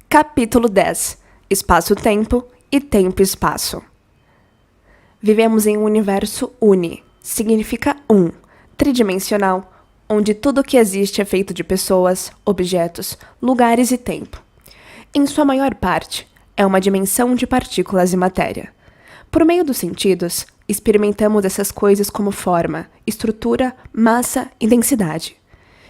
Capítulo 10. Espaço-tempo e tempo-espaço. Vivemos em um universo uni, significa um, tridimensional, onde tudo o que existe é feito de pessoas, objetos, lugares e tempo. Em sua maior parte, é uma dimensão de partículas e matéria. Por meio dos sentidos, experimentamos essas coisas como forma, estrutura, massa e densidade.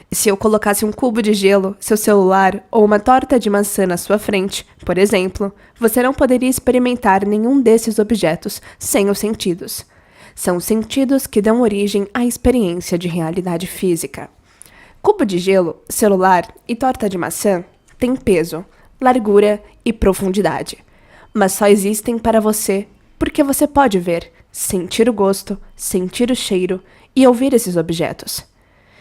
Se eu colocasse um cubo de gelo, seu celular ou uma torta de maçã na sua frente, por exemplo, você não poderia experimentar nenhum desses objetos sem os sentidos. São os sentidos que dão origem à experiência de realidade física. Cubo de gelo, celular e torta de maçã têm peso, largura e profundidade, mas só existem para você porque você pode ver, sentir o gosto, sentir o cheiro e ouvir esses objetos.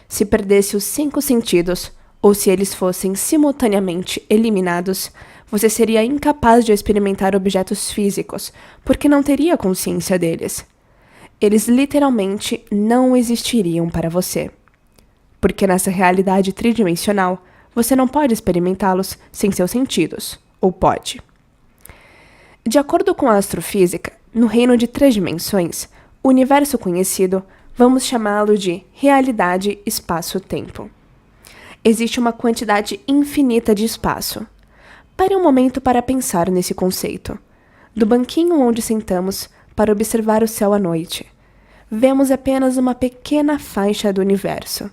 Se perdesse os 5 sentidos, ou se eles fossem simultaneamente eliminados, você seria incapaz de experimentar objetos físicos, porque não teria consciência deles. Eles literalmente não existiriam para você. Porque nessa realidade tridimensional, você não pode experimentá-los sem seus sentidos, ou pode. De acordo com a astrofísica, no reino de 3 dimensões, o universo conhecido vamos chamá-lo de realidade espaço-tempo. Existe uma quantidade infinita de espaço. Pare um momento para pensar nesse conceito. Do banquinho onde sentamos para observar o céu à noite, vemos apenas uma pequena faixa do universo.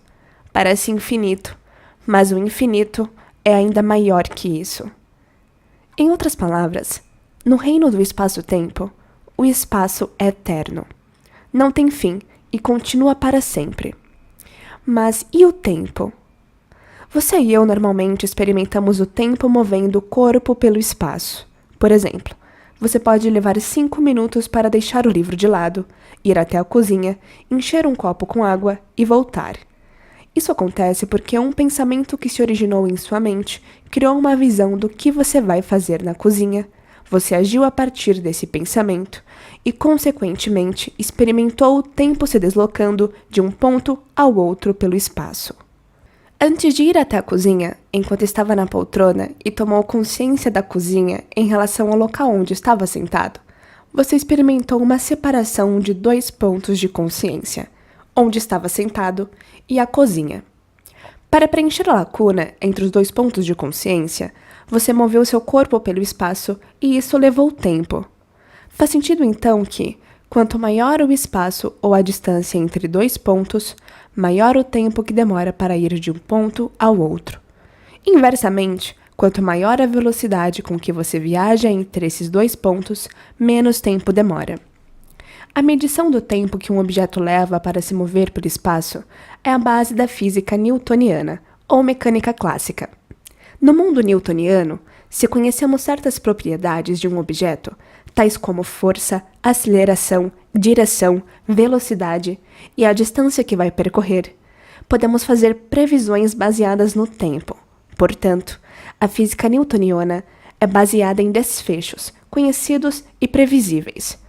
Parece infinito, mas o infinito é ainda maior que isso. Em outras palavras, no reino do espaço-tempo, o espaço é eterno. Não tem fim e continua para sempre. Mas e o tempo? Você e eu normalmente experimentamos o tempo movendo o corpo pelo espaço. Por exemplo, você pode levar 5 minutos para deixar o livro de lado, ir até a cozinha, encher um copo com água e voltar. Isso acontece porque um pensamento que se originou em sua mente criou uma visão do que você vai fazer na cozinha. Você agiu a partir desse pensamento e, consequentemente, experimentou o tempo se deslocando de um ponto ao outro pelo espaço. Antes de ir até a cozinha, enquanto estava na poltrona e tomou consciência da cozinha em relação ao local onde estava sentado, você experimentou uma separação de 2 pontos de consciência, onde estava sentado e a cozinha. Para preencher a lacuna entre os 2 pontos de consciência, você moveu seu corpo pelo espaço e isso levou tempo. Faz sentido então que, quanto maior o espaço ou a distância entre 2 pontos, maior o tempo que demora para ir de um ponto ao outro. Inversamente, quanto maior a velocidade com que você viaja entre esses 2 pontos, menos tempo demora. A medição do tempo que um objeto leva para se mover pelo espaço é a base da física newtoniana, ou mecânica clássica. No mundo newtoniano, se conhecemos certas propriedades de um objeto, tais como força, aceleração, direção, velocidade e a distância que vai percorrer, podemos fazer previsões baseadas no tempo. Portanto, a física newtoniana é baseada em desfechos, conhecidos e previsíveis.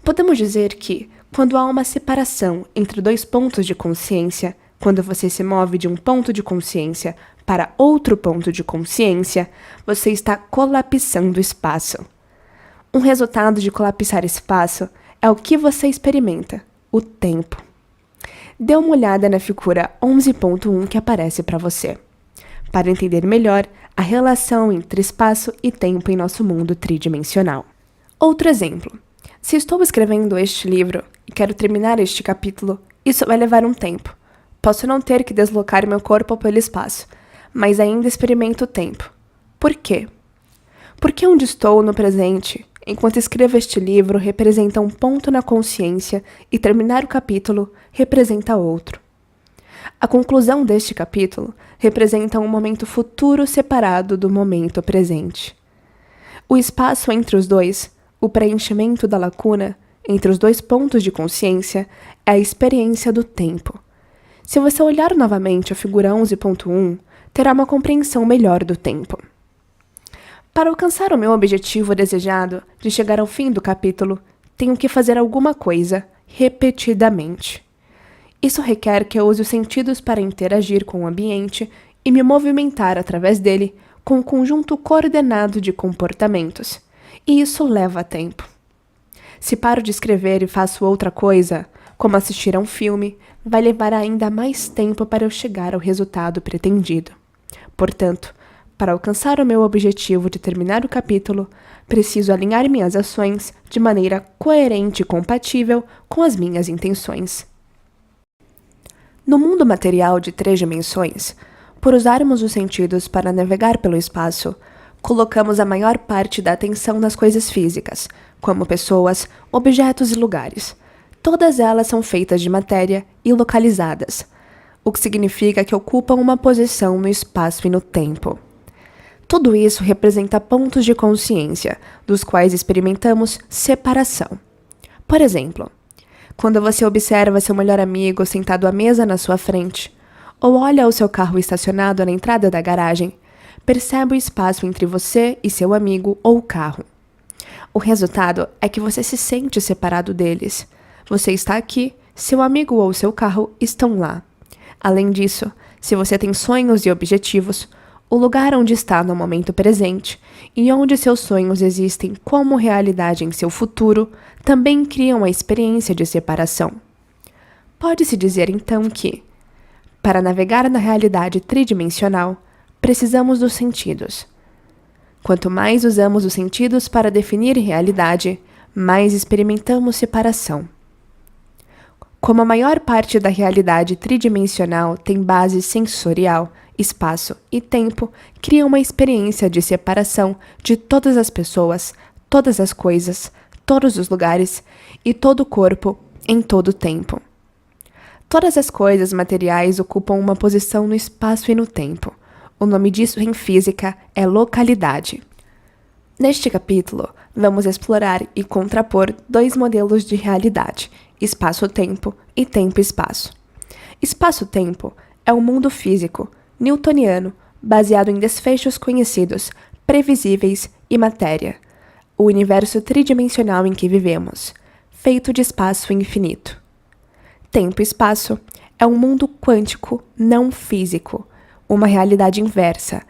Podemos dizer que, quando há uma separação entre 2 pontos de consciência, quando você se move de um ponto de consciência para outro ponto de consciência, você está colapsando o espaço. Um resultado de colapsar espaço é o que você experimenta, o tempo. Dê uma olhada na figura 11.1 que aparece para você, para entender melhor a relação entre espaço e tempo em nosso mundo tridimensional. Outro exemplo. Se estou escrevendo este livro e quero terminar este capítulo, isso vai levar um tempo. Posso não ter que deslocar meu corpo pelo espaço, mas ainda experimento o tempo. Por quê? Porque onde estou no presente, enquanto escrevo este livro, representa um ponto na consciência e terminar o capítulo representa outro. A conclusão deste capítulo representa um momento futuro separado do momento presente. O espaço entre os dois, o preenchimento da lacuna entre os 2 pontos de consciência, é a experiência do tempo. Se você olhar novamente a figura 11.1, terá uma compreensão melhor do tempo. Para alcançar o meu objetivo desejado de chegar ao fim do capítulo, tenho que fazer alguma coisa repetidamente. Isso requer que eu use os sentidos para interagir com o ambiente e me movimentar através dele com um conjunto coordenado de comportamentos, e isso leva tempo. Se paro de escrever e faço outra coisa, como assistir a um filme, vai levar ainda mais tempo para eu chegar ao resultado pretendido. Portanto, para alcançar o meu objetivo de terminar o capítulo, preciso alinhar minhas ações de maneira coerente e compatível com as minhas intenções. No mundo material de 3 dimensões, por usarmos os sentidos para navegar pelo espaço, colocamos a maior parte da atenção nas coisas físicas, como pessoas, objetos e lugares. Todas elas são feitas de matéria e localizadas, o que significa que ocupam uma posição no espaço e no tempo. Tudo isso representa pontos de consciência, dos quais experimentamos separação. Por exemplo, quando você observa seu melhor amigo sentado à mesa na sua frente, ou olha o seu carro estacionado na entrada da garagem, percebe o espaço entre você e seu amigo ou carro. O resultado é que você se sente separado deles. Você está aqui, seu amigo ou seu carro estão lá. Além disso, se você tem sonhos e objetivos, o lugar onde está no momento presente e onde seus sonhos existem como realidade em seu futuro também criam a experiência de separação. Pode-se dizer então que, para navegar na realidade tridimensional, precisamos dos sentidos. Quanto mais usamos os sentidos para definir realidade, mais experimentamos separação. Como a maior parte da realidade tridimensional tem base sensorial, espaço e tempo, cria uma experiência de separação de todas as pessoas, todas as coisas, todos os lugares e todo o corpo em todo o tempo. Todas as coisas materiais ocupam uma posição no espaço e no tempo. O nome disso em física é localidade. Neste capítulo, vamos explorar e contrapor 2 modelos de realidade, espaço-tempo e tempo-espaço. Espaço-tempo é um mundo físico, newtoniano, baseado em desfechos conhecidos, previsíveis e matéria. O universo tridimensional em que vivemos, feito de espaço infinito. Tempo-espaço é um mundo quântico não físico, uma realidade inversa,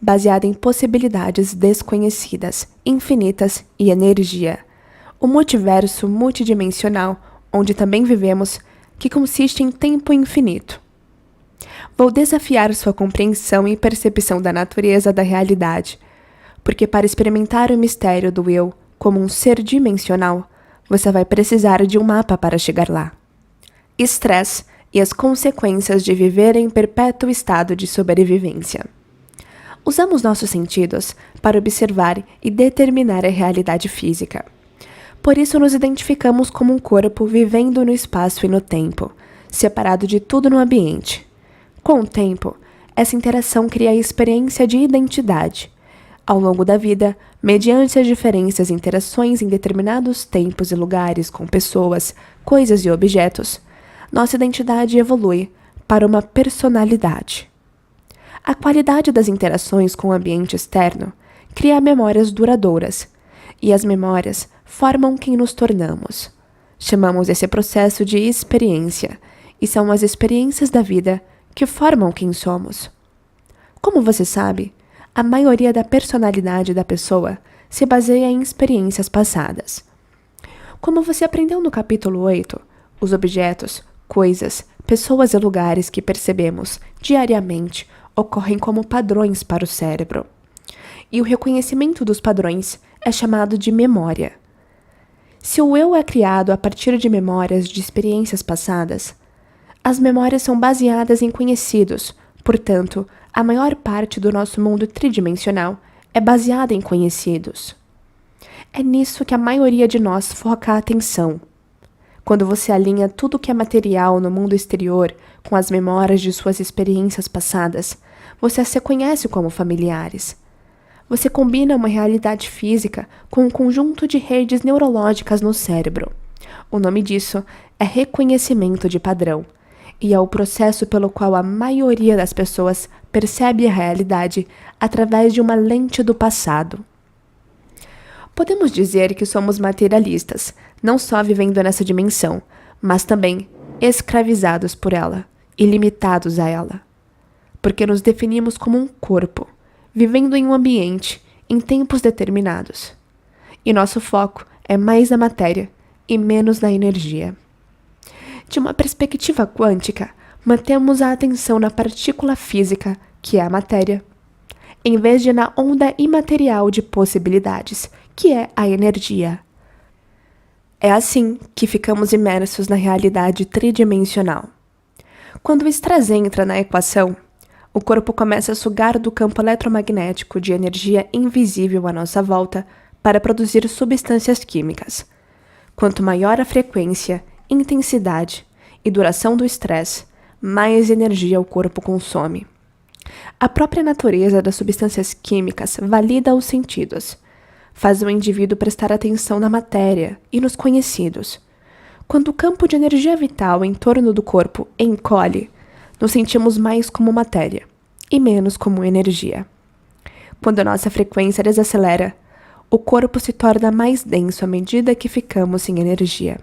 baseada em possibilidades desconhecidas, infinitas e energia. O multiverso multidimensional, onde também vivemos, que consiste em tempo infinito. Vou desafiar sua compreensão e percepção da natureza da realidade, porque para experimentar o mistério do eu como um ser dimensional, você vai precisar de um mapa para chegar lá. Estresse e as consequências de viver em perpétuo estado de sobrevivência. Usamos nossos sentidos para observar e determinar a realidade física. Por isso nos identificamos como um corpo vivendo no espaço e no tempo, separado de tudo no ambiente. Com o tempo, essa interação cria a experiência de identidade. Ao longo da vida, mediante as diferentes interações em determinados tempos e lugares com pessoas, coisas e objetos, nossa identidade evolui para uma personalidade. A qualidade das interações com o ambiente externo cria memórias duradouras, e as memórias formam quem nos tornamos. Chamamos esse processo de experiência, e são as experiências da vida que formam quem somos. Como você sabe, a maioria da personalidade da pessoa se baseia em experiências passadas. Como você aprendeu no capítulo 8, os objetos, coisas, pessoas e lugares que percebemos diariamente ocorrem como padrões para o cérebro. E o reconhecimento dos padrões é chamado de memória. Se o eu é criado a partir de memórias de experiências passadas, as memórias são baseadas em conhecidos, portanto, a maior parte do nosso mundo tridimensional é baseada em conhecidos. É nisso que a maioria de nós foca a atenção. Quando você alinha tudo que é material no mundo exterior com as memórias de suas experiências passadas, você as reconhece como familiares. Você combina uma realidade física com um conjunto de redes neurológicas no cérebro. O nome disso é reconhecimento de padrão, e é o processo pelo qual a maioria das pessoas percebe a realidade através de uma lente do passado. Podemos dizer que somos materialistas, não só vivendo nessa dimensão, mas também escravizados por ela e limitados a ela. Porque nos definimos como um corpo, vivendo em um ambiente, em tempos determinados. E nosso foco é mais na matéria e menos na energia. De uma perspectiva quântica, mantemos a atenção na partícula física, que é a matéria, em vez de na onda imaterial de possibilidades, que é a energia. É assim que ficamos imersos na realidade tridimensional. Quando o estresse entra na equação, o corpo começa a sugar do campo eletromagnético de energia invisível à nossa volta para produzir substâncias químicas. Quanto maior a frequência, intensidade e duração do estresse, mais energia o corpo consome. A própria natureza das substâncias químicas valida os sentidos, faz o indivíduo prestar atenção na matéria e nos conhecidos. Quando o campo de energia vital em torno do corpo encolhe, nos sentimos mais como matéria e menos como energia. Quando a nossa frequência desacelera, o corpo se torna mais denso à medida que ficamos sem energia.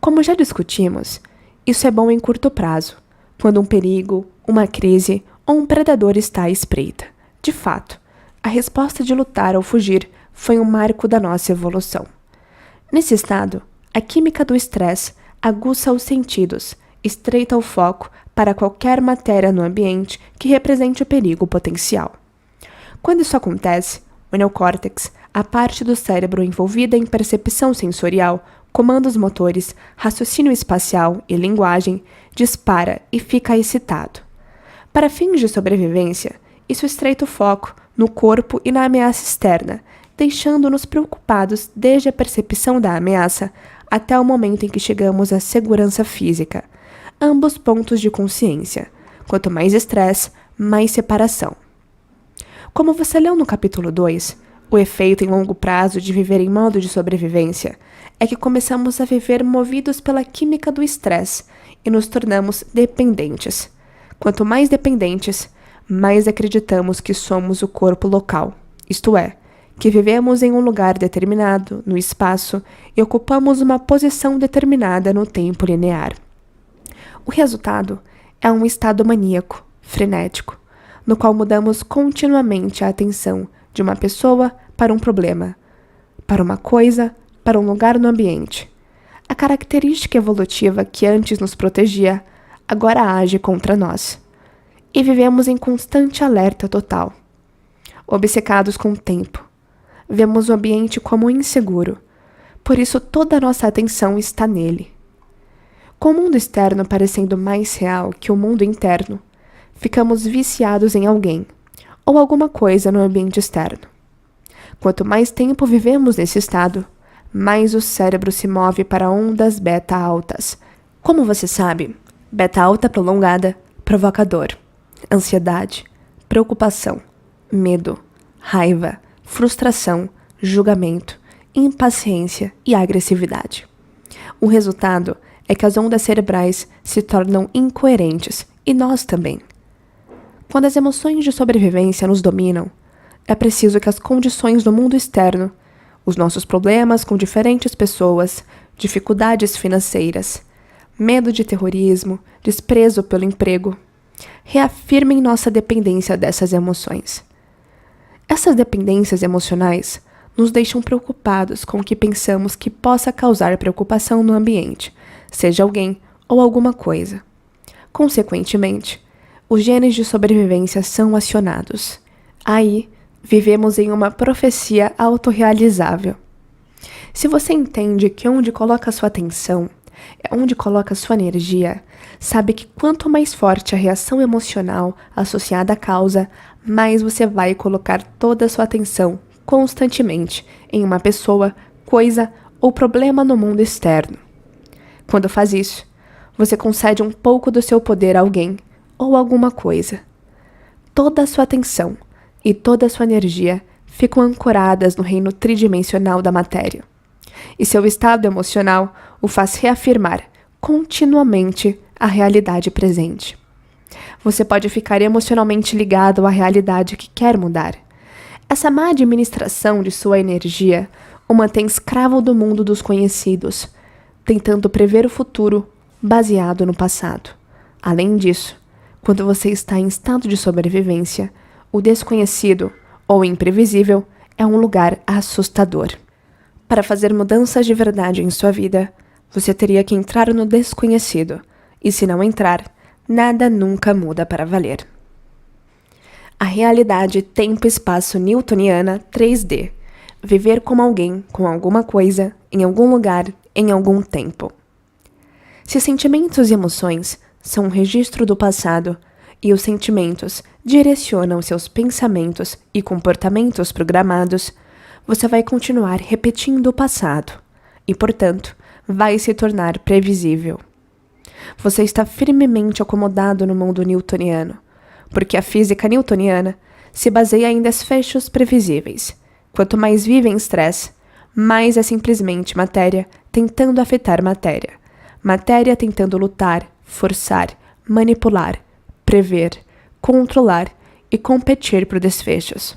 Como já discutimos, isso é bom em curto prazo, quando um perigo, uma crise ou um predador está à espreita. De fato, a resposta de lutar ou fugir foi um marco da nossa evolução. Nesse estado, a química do estresse aguça os sentidos, estreita o foco para qualquer matéria no ambiente que represente o perigo potencial. Quando isso acontece, o neocórtex, a parte do cérebro envolvida em percepção sensorial, comandos motores, raciocínio espacial e linguagem, dispara e fica excitado. Para fins de sobrevivência, isso estreita o foco no corpo e na ameaça externa, deixando-nos preocupados desde a percepção da ameaça até o momento em que chegamos à segurança física, ambos pontos de consciência. Quanto mais estresse, mais separação. Como você leu no capítulo 2, o efeito em longo prazo de viver em modo de sobrevivência é que começamos a viver movidos pela química do estresse e nos tornamos dependentes. Quanto mais dependentes, mais acreditamos que somos o corpo local, isto é, que vivemos em um lugar determinado, no espaço, e ocupamos uma posição determinada no tempo linear. O resultado é um estado maníaco, frenético, no qual mudamos continuamente a atenção de uma pessoa para um problema, para uma coisa, para um lugar no ambiente. A característica evolutiva que antes nos protegia, agora age contra nós. E vivemos em constante alerta total. Obcecados com o tempo. Vemos o ambiente como inseguro, por isso toda a nossa atenção está nele. Com o mundo externo parecendo mais real que o mundo interno, ficamos viciados em alguém ou alguma coisa no ambiente externo. Quanto mais tempo vivemos nesse estado, mais o cérebro se move para ondas beta altas. Como você sabe, beta alta prolongada provoca dor, ansiedade, preocupação, medo, raiva, frustração, julgamento, impaciência e agressividade. O resultado é que as ondas cerebrais se tornam incoerentes e nós também. Quando as emoções de sobrevivência nos dominam, é preciso que as condições do mundo externo, os nossos problemas com diferentes pessoas, dificuldades financeiras, medo de terrorismo, desprezo pelo emprego, reafirmem nossa dependência dessas emoções. Essas dependências emocionais nos deixam preocupados com o que pensamos que possa causar preocupação no ambiente, seja alguém ou alguma coisa. Consequentemente, os genes de sobrevivência são acionados. Aí, vivemos em uma profecia autorrealizável. Se você entende que onde coloca sua atenção é onde coloca sua energia, sabe que quanto mais forte a reação emocional associada à causa, mais você vai colocar toda a sua atenção constantemente em uma pessoa, coisa ou problema no mundo externo. Quando faz isso, você concede um pouco do seu poder a alguém ou alguma coisa. Toda a sua atenção e toda a sua energia ficam ancoradas no reino tridimensional da matéria. E seu estado emocional o faz reafirmar continuamente a realidade presente. Você pode ficar emocionalmente ligado à realidade que quer mudar. Essa má administração de sua energia o mantém escravo do mundo dos conhecidos, tentando prever o futuro baseado no passado. Além disso, quando você está em estado de sobrevivência, O desconhecido, ou imprevisível, é um lugar assustador. Para fazer mudanças de verdade em sua vida, você teria que entrar no desconhecido, e se não entrar, nada nunca muda para valer. A realidade tempo-espaço newtoniana 3D. Viver como alguém, com alguma coisa, em algum lugar, em algum tempo. Se sentimentos e emoções são um registro do passado, e os sentimentos direcionam seus pensamentos e comportamentos programados, você vai continuar repetindo o passado e, portanto, vai se tornar previsível. Você está firmemente acomodado no mundo newtoniano, porque a física newtoniana se baseia em desfechos previsíveis. Quanto mais vive em estresse, mais é simplesmente matéria tentando afetar matéria. Matéria tentando lutar, forçar, manipular, prever, controlar e competir por desfechos.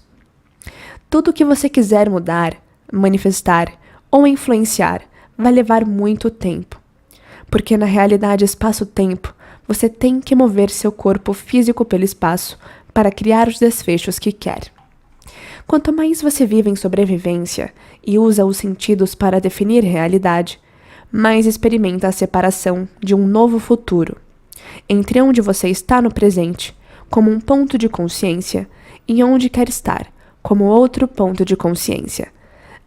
Tudo o que você quiser mudar, manifestar ou influenciar vai levar muito tempo. Porque na realidade espaço-tempo, você tem que mover seu corpo físico pelo espaço para criar os desfechos que quer. Quanto mais você vive em sobrevivência e usa os sentidos para definir realidade, mais experimenta a separação de um novo futuro, entre onde você está no presente, como um ponto de consciência, e onde quer estar, como outro ponto de consciência.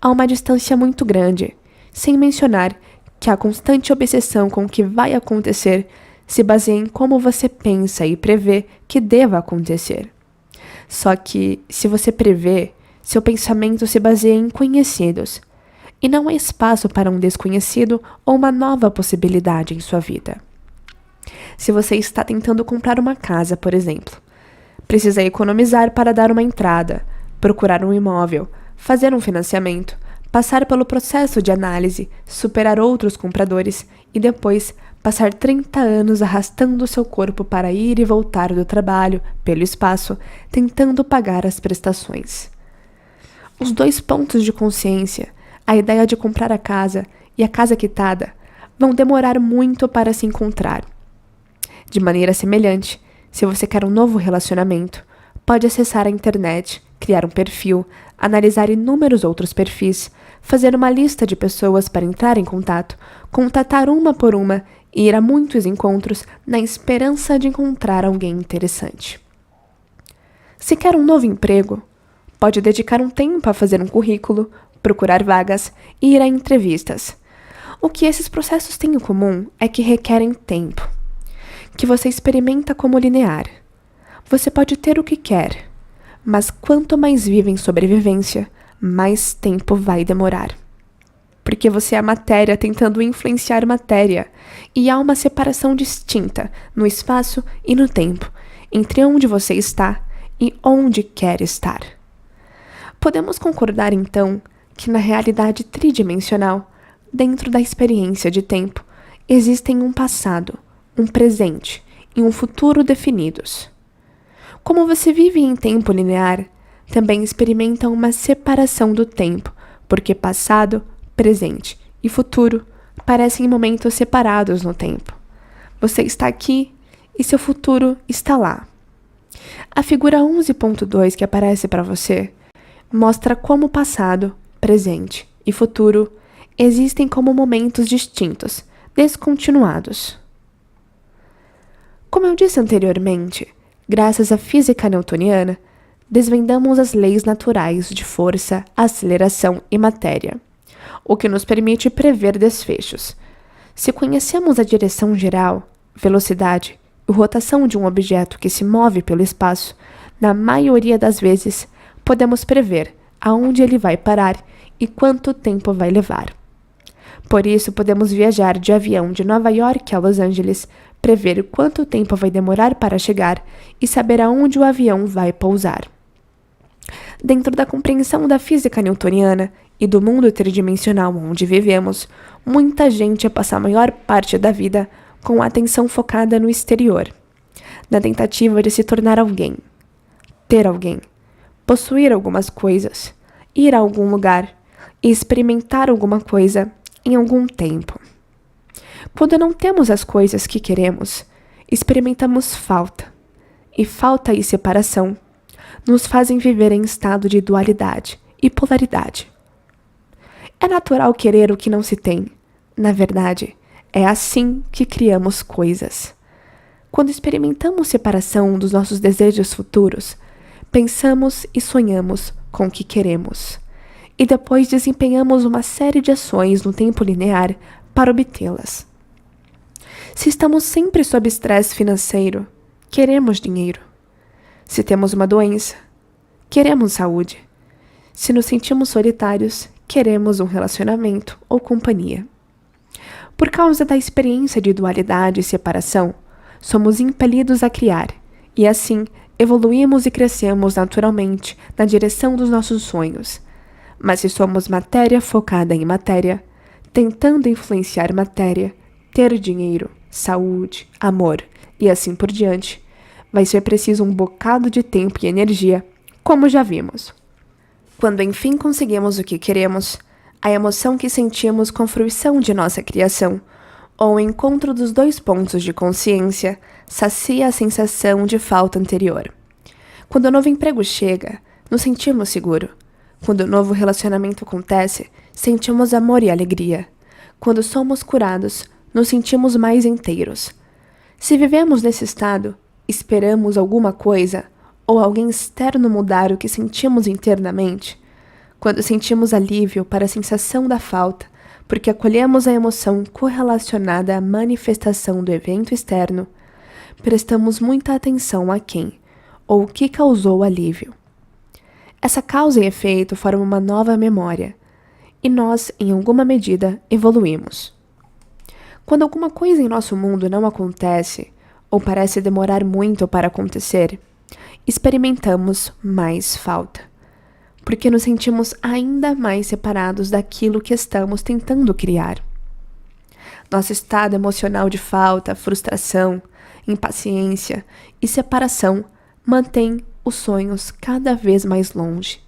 Há uma distância muito grande, sem mencionar que a constante obsessão com o que vai acontecer se baseia em como você pensa e prevê que deva acontecer. Só que, se você prevê, seu pensamento se baseia em conhecidos, e não há espaço para um desconhecido ou uma nova possibilidade em sua vida. Se você está tentando comprar uma casa, por exemplo, precisa economizar para dar uma entrada, procurar um imóvel, fazer um financiamento, passar pelo processo de análise, superar outros compradores e depois passar 30 anos arrastando seu corpo para ir e voltar do trabalho, pelo espaço, tentando pagar as prestações. Os dois pontos de consciência, a ideia de comprar a casa e a casa quitada, vão demorar muito para se encontrar. De maneira semelhante, se você quer um novo relacionamento, pode acessar a internet, criar um perfil, analisar inúmeros outros perfis, fazer uma lista de pessoas para entrar em contato, contatar uma por uma e ir a muitos encontros na esperança de encontrar alguém interessante. Se quer um novo emprego, pode dedicar um tempo a fazer um currículo, procurar vagas e ir a entrevistas. O que esses processos têm em comum é que requerem tempo, que você experimenta como linear. Você pode ter o que quer, mas quanto mais vive em sobrevivência, mais tempo vai demorar. Porque você é matéria tentando influenciar matéria, e há uma separação distinta no espaço e no tempo, entre onde você está e onde quer estar. Podemos concordar, então, que na realidade tridimensional, dentro da experiência de tempo, existem um passado, um presente e um futuro definidos. Como você vive em tempo linear, também experimenta uma separação do tempo, porque passado, presente e futuro parecem momentos separados no tempo. Você está aqui e seu futuro está lá. A figura 11.2 que aparece para você mostra como passado, presente e futuro existem como momentos distintos, descontinuados. Como eu disse anteriormente, graças à física newtoniana, desvendamos as leis naturais de força, aceleração e matéria, o que nos permite prever desfechos. Se conhecemos a direção geral, velocidade e rotação de um objeto que se move pelo espaço, na maioria das vezes, podemos prever aonde ele vai parar e quanto tempo vai levar. Por isso, podemos viajar de avião de Nova York a Los Angeles, prever quanto tempo vai demorar para chegar e saber aonde o avião vai pousar. Dentro da compreensão da física newtoniana e do mundo tridimensional onde vivemos, muita gente passa a maior parte da vida com a atenção focada no exterior, na tentativa de se tornar alguém, ter alguém, possuir algumas coisas, ir a algum lugar e experimentar alguma coisa em algum tempo. Quando não temos as coisas que queremos, experimentamos falta, e falta e separação nos fazem viver em estado de dualidade e polaridade. É natural querer o que não se tem. Na verdade, é assim que criamos coisas. Quando experimentamos separação dos nossos desejos futuros, pensamos e sonhamos com o que queremos, e depois desempenhamos uma série de ações no tempo linear para obtê-las. Se estamos sempre sob estresse financeiro, queremos dinheiro. Se temos uma doença, queremos saúde. Se nos sentimos solitários, queremos um relacionamento ou companhia. Por causa da experiência de dualidade e separação, somos impelidos a criar, e assim evoluímos e crescemos naturalmente na direção dos nossos sonhos. Mas se somos matéria focada em matéria, tentando influenciar matéria, ter dinheiro, saúde, amor e assim por diante, vai ser preciso um bocado de tempo e energia, como já vimos. Quando enfim conseguimos o que queremos, a emoção que sentimos com a fruição de nossa criação, ou o encontro dos dois pontos de consciência, sacia a sensação de falta anterior. Quando o novo emprego chega, nos sentimos seguros. Quando o novo relacionamento acontece, sentimos amor e alegria. Quando somos curados, nos sentimos mais inteiros. Se vivemos nesse estado, esperamos alguma coisa ou alguém externo mudar o que sentimos internamente. Quando sentimos alívio para a sensação da falta, porque acolhemos a emoção correlacionada à manifestação do evento externo, prestamos muita atenção a quem ou o que causou o alívio. Essa causa e efeito formam uma nova memória, e nós, em alguma medida, evoluímos. Quando alguma coisa em nosso mundo não acontece, ou parece demorar muito para acontecer, experimentamos mais falta, porque nos sentimos ainda mais separados daquilo que estamos tentando criar. Nosso estado emocional de falta, frustração, impaciência e separação mantém os sonhos cada vez mais longe,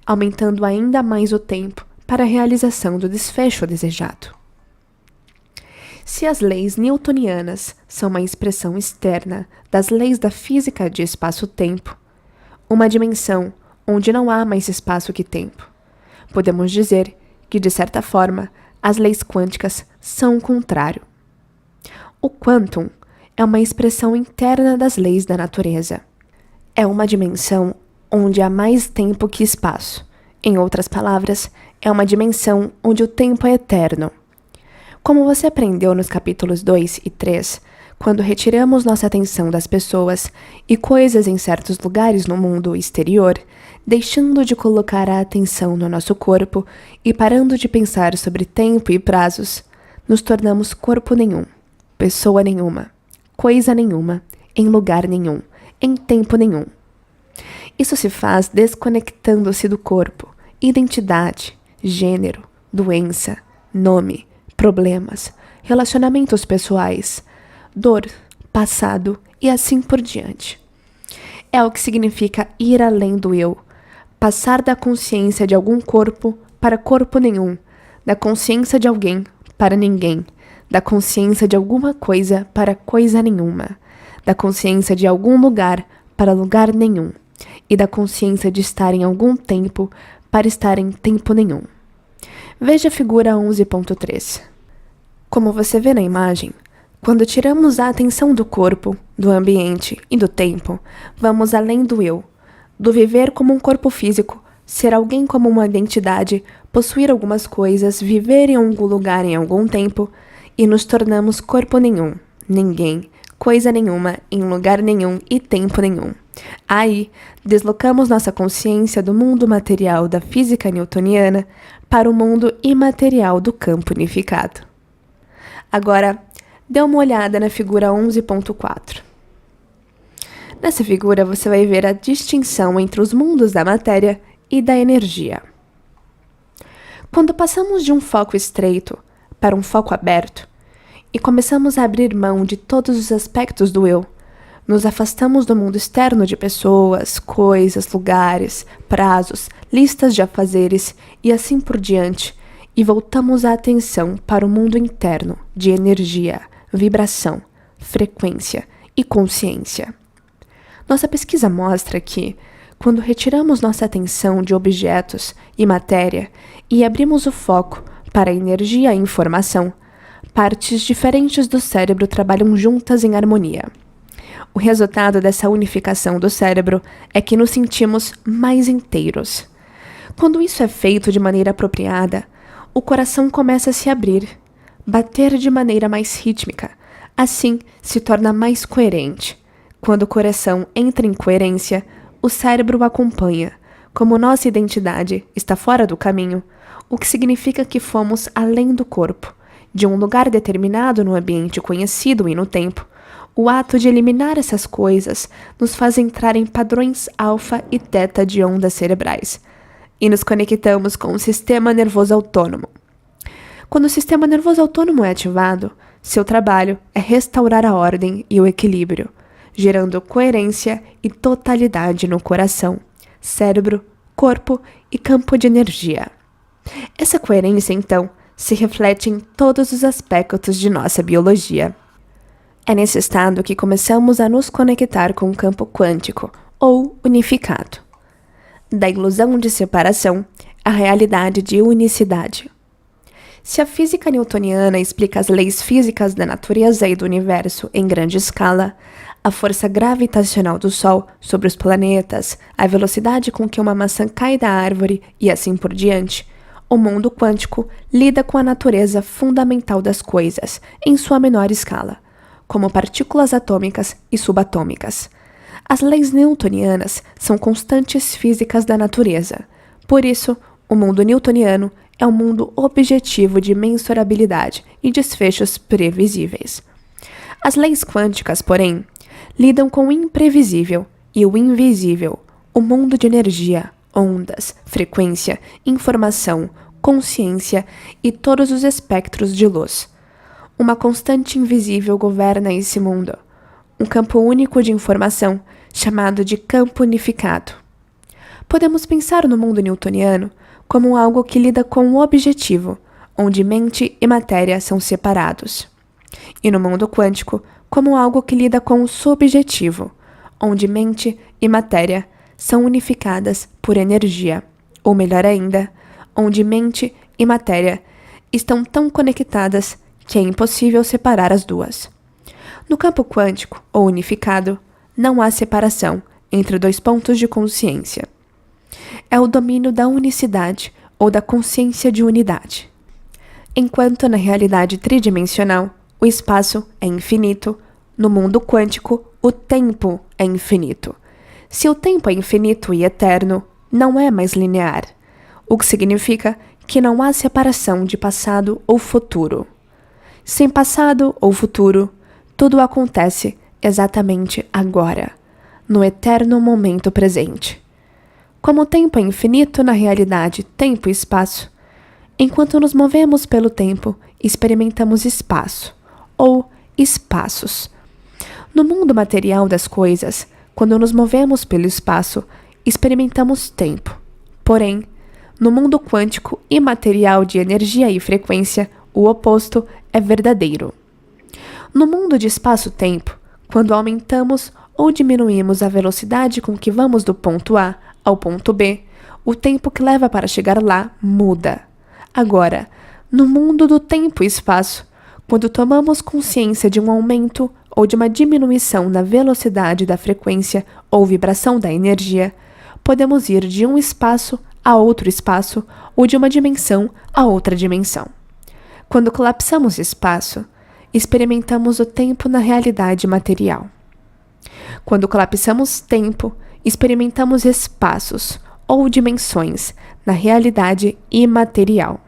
aumentando ainda mais o tempo para a realização do desfecho desejado. Se as leis newtonianas são uma expressão externa das leis da física de espaço-tempo, uma dimensão onde não há mais espaço que tempo, podemos dizer que, de certa forma, as leis quânticas são o contrário. O quantum é uma expressão interna das leis da natureza. É uma dimensão onde há mais tempo que espaço. Em outras palavras, é uma dimensão onde o tempo é eterno. Como você aprendeu nos capítulos 2 e 3, quando retiramos nossa atenção das pessoas e coisas em certos lugares no mundo exterior, deixando de colocar a atenção no nosso corpo e parando de pensar sobre tempo e prazos, nos tornamos corpo nenhum, pessoa nenhuma, coisa nenhuma, em lugar nenhum, em tempo nenhum. Isso se faz desconectando-se do corpo, identidade, gênero, doença, nome, problemas, relacionamentos pessoais, dor, passado e assim por diante. É o que significa ir além do eu, passar da consciência de algum corpo para corpo nenhum, da consciência de alguém para ninguém, da consciência de alguma coisa para coisa nenhuma, da consciência de algum lugar para lugar nenhum, e da consciência de estar em algum tempo para estar em tempo nenhum. Veja a figura 11.3. Como você vê na imagem, quando tiramos a atenção do corpo, do ambiente e do tempo, vamos além do eu, do viver como um corpo físico, ser alguém como uma identidade, possuir algumas coisas, viver em algum lugar em algum tempo, e nos tornamos corpo nenhum, ninguém, coisa nenhuma, em lugar nenhum e tempo nenhum. Aí, deslocamos nossa consciência do mundo material da física newtoniana para o mundo imaterial do campo unificado. Agora, dê uma olhada na figura 11.4. Nessa figura, você vai ver a distinção entre os mundos da matéria e da energia. Quando passamos de um foco estreito para um foco aberto e começamos a abrir mão de todos os aspectos do eu, nos afastamos do mundo externo de pessoas, coisas, lugares, prazos, listas de afazeres e assim por diante, e voltamos a atenção para o mundo interno de energia, vibração, frequência e consciência. Nossa pesquisa mostra que, Quando retiramos nossa atenção de objetos e matéria e abrimos o foco para a energia e informação, partes diferentes do cérebro trabalham juntas em harmonia. O resultado dessa unificação do cérebro é que nos sentimos mais inteiros. Quando isso é feito de maneira apropriada, o coração começa a se abrir, bater de maneira mais rítmica, assim se torna mais coerente. Quando o coração entra em coerência, o cérebro o acompanha. Como nossa identidade está fora do caminho, o que significa que fomos além do corpo, de um lugar determinado no ambiente conhecido e no tempo. O ato de eliminar essas coisas nos faz entrar em padrões alfa e teta de ondas cerebrais e nos conectamos com o sistema nervoso autônomo. Quando o sistema nervoso autônomo é ativado, seu trabalho é restaurar a ordem e o equilíbrio, gerando coerência e totalidade no coração, cérebro, corpo e campo de energia. Essa coerência, então, se reflete em todos os aspectos de nossa biologia. É nesse estado que começamos a nos conectar com o campo quântico, ou unificado. Da ilusão de separação à realidade de unicidade. Se a física newtoniana explica as leis físicas da natureza e do universo em grande escala, a força gravitacional do Sol sobre os planetas, a velocidade com que uma maçã cai da árvore e assim por diante, o mundo quântico lida com a natureza fundamental das coisas em sua menor escala, como partículas atômicas e subatômicas. As leis newtonianas são constantes físicas da natureza. Por isso, o mundo newtoniano é um mundo objetivo de mensurabilidade e desfechos previsíveis. As leis quânticas, porém, lidam com o imprevisível e o invisível, o mundo de energia, ondas, frequência, informação, consciência e todos os espectros de luz. Uma constante invisível governa esse mundo, um campo único de informação chamado de campo unificado. Podemos pensar no mundo newtoniano como algo que lida com o objetivo, onde mente e matéria são separados, e no mundo quântico como algo que lida com o subjetivo, onde mente e matéria são unificadas por energia, ou melhor ainda, onde mente e matéria estão tão conectadas que é impossível separar as duas. No campo quântico, ou unificado, não há separação entre dois pontos de consciência. É o domínio da unicidade ou da consciência de unidade. Enquanto na realidade tridimensional, o espaço é infinito, no mundo quântico, o tempo é infinito. Se o tempo é infinito e eterno, não é mais linear, o que significa que não há separação de passado ou futuro. Sem passado ou futuro, tudo acontece exatamente agora, no eterno momento presente. Como o tempo é infinito na realidade, tempo e espaço, enquanto nos movemos pelo tempo, experimentamos espaço, ou espaços. No mundo material das coisas, quando nos movemos pelo espaço, experimentamos tempo. Porém, no mundo quântico imaterial de energia e frequência, o oposto é verdadeiro. No mundo de espaço-tempo, quando aumentamos ou diminuímos a velocidade com que vamos do ponto A ao ponto B, o tempo que leva para chegar lá muda. Agora, no mundo do tempo e espaço, quando tomamos consciência de um aumento ou de uma diminuição na velocidade da frequência ou vibração da energia, podemos ir de um espaço a outro espaço ou de uma dimensão a outra dimensão. Quando colapsamos espaço, experimentamos o tempo na realidade material. Quando colapsamos tempo, experimentamos espaços ou dimensões na realidade imaterial.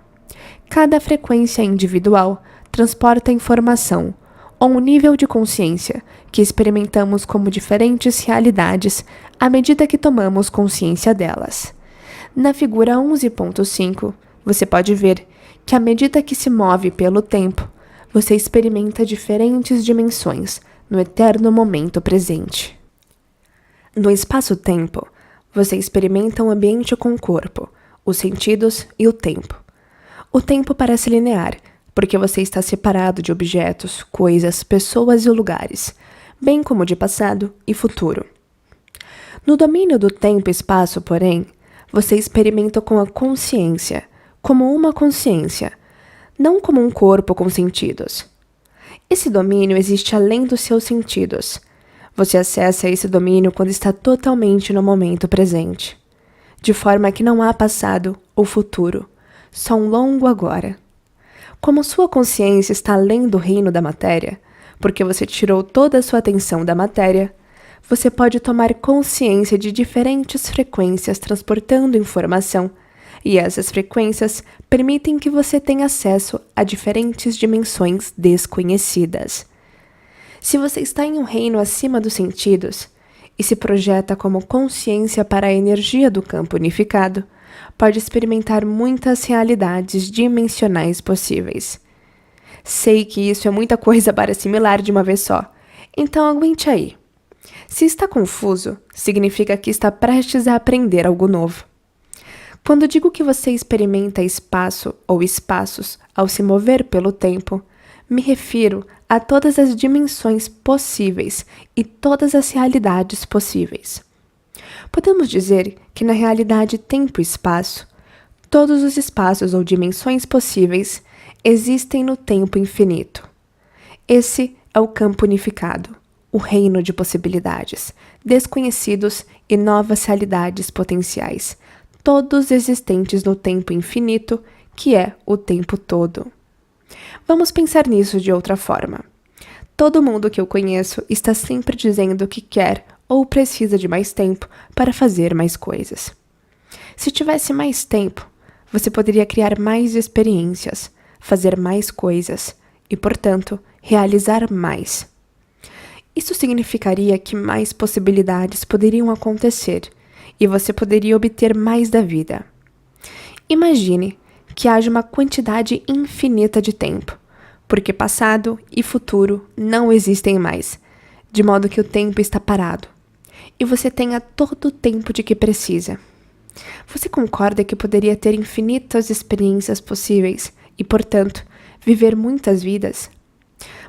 Cada frequência individual transporta informação ou um nível de consciência que experimentamos como diferentes realidades à medida que tomamos consciência delas. Na figura 11.5, você pode ver que à medida que se move pelo tempo, você experimenta diferentes dimensões no eterno momento presente. No espaço-tempo, você experimenta um ambiente com o corpo, os sentidos e o tempo. O tempo parece linear, porque você está separado de objetos, coisas, pessoas e lugares, bem como de passado e futuro. No domínio do tempo e espaço, porém, você experimenta com a consciência, como uma consciência, não como um corpo com sentidos. Esse domínio existe além dos seus sentidos. Você acessa esse domínio quando está totalmente no momento presente, de forma que não há passado ou futuro, só um longo agora. Como sua consciência está além do reino da matéria, porque você tirou toda a sua atenção da matéria, você pode tomar consciência de diferentes frequências transportando informação, e essas frequências permitem que você tenha acesso a diferentes dimensões desconhecidas. Se você está em um reino acima dos sentidos e se projeta como consciência para a energia do campo unificado, pode experimentar muitas realidades dimensionais possíveis. Sei que isso é muita coisa para assimilar de uma vez só, então aguente aí. Se está confuso, significa que está prestes a aprender algo novo. Quando digo que você experimenta espaço ou espaços ao se mover pelo tempo, me refiro a todas as dimensões possíveis e todas as realidades possíveis. Podemos dizer que na realidade tempo e espaço, todos os espaços ou dimensões possíveis existem no tempo infinito. Esse é o campo unificado, o reino de possibilidades, desconhecidos e novas realidades potenciais, todos existentes no tempo infinito, que é o tempo todo. Vamos pensar nisso de outra forma. Todo mundo que eu conheço está sempre dizendo que quer ou precisa de mais tempo para fazer mais coisas. Se tivesse mais tempo, você poderia criar mais experiências, fazer mais coisas e, portanto, realizar mais. Isso significaria que mais possibilidades poderiam acontecer e você poderia obter mais da vida. Imagine que haja uma quantidade infinita de tempo, porque passado e futuro não existem mais, de modo que o tempo está parado, e você tenha todo o tempo de que precisa. Você concorda que poderia ter infinitas experiências possíveis e, portanto, viver muitas vidas?